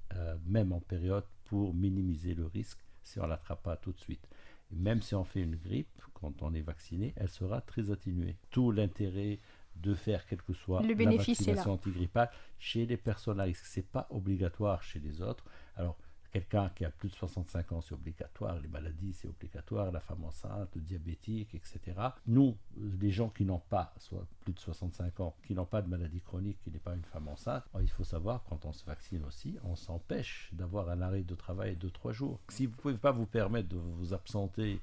même en période pour minimiser le risque si on ne l'attrape pas tout de suite. Et même si on fait une grippe, quand on est vacciné, elle sera très atténuée. Tout l'intérêt de faire quelle que soit la vaccination antigrippale chez les personnes à risque. Ce n'est pas obligatoire chez les autres. Alors, quelqu'un qui a plus de 65 ans, c'est obligatoire. Les maladies, c'est obligatoire. La femme enceinte, le diabétique, etc. Nous, les gens qui n'ont pas, soit plus de 65 ans, qui n'ont pas de maladie chronique, qui n'est pas une femme enceinte, il faut savoir, quand on se vaccine aussi, on s'empêche d'avoir un arrêt de travail de 3 jours. Si vous ne pouvez pas vous permettre de vous absenter,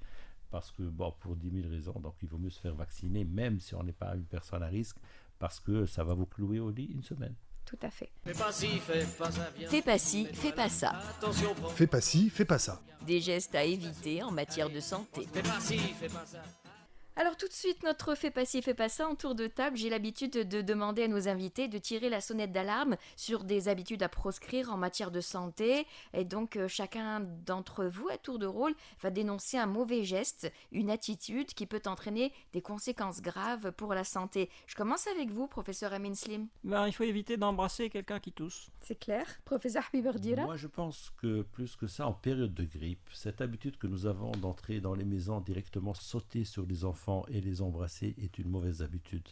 parce que, pour 10 000 raisons, donc il vaut mieux se faire vacciner, même si on n'est pas une personne à risque, parce que ça va vous clouer au lit 1 semaine. Tout à fait. Fais pas ci, fais pas ça. Fais pas ci, fais pas ça. Des gestes à éviter en matière de santé. Alors tout de suite, notre fait pas ci, fait pas ça en tour de table. J'ai l'habitude de demander à nos invités de tirer la sonnette d'alarme sur des habitudes à proscrire en matière de santé. Et donc chacun d'entre vous, à tour de rôle, va dénoncer un mauvais geste, une attitude qui peut entraîner des conséquences graves pour la santé. Je commence avec vous, professeur Amin Slim. Il faut éviter d'embrasser quelqu'un qui tousse. C'est clair. Professeur Habib Bardira. Moi, je pense que plus que ça, en période de grippe, cette habitude que nous avons d'entrer dans les maisons directement sauter sur les enfants et les embrasser est une mauvaise habitude.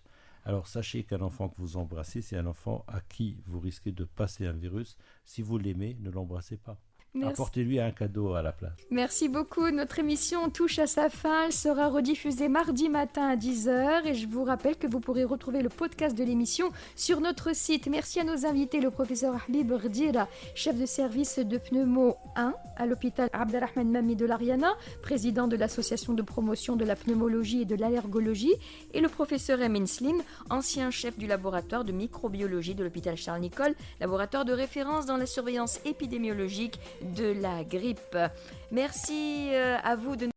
Alors sachez qu'un enfant que vous embrassez, c'est un enfant à qui vous risquez de passer un virus. Si vous l'aimez, ne l'embrassez pas. Merci. Apportez-lui un cadeau à la place. Merci beaucoup. Notre émission touche à sa fin. Elle sera rediffusée mardi matin à 10h. Et je vous rappelle que vous pourrez retrouver le podcast de l'émission sur notre site. Merci à nos invités, le professeur Habib Bardira, chef de service de pneumo 1 à l'hôpital Abdelrahman Mammi de l'Ariana, président de l'association de promotion de la pneumologie et de l'allergologie, et le professeur Amin Slim, ancien chef du laboratoire de microbiologie de l'hôpital Charles-Nicolle, laboratoire de référence dans la surveillance épidémiologique de la grippe. Merci à vous de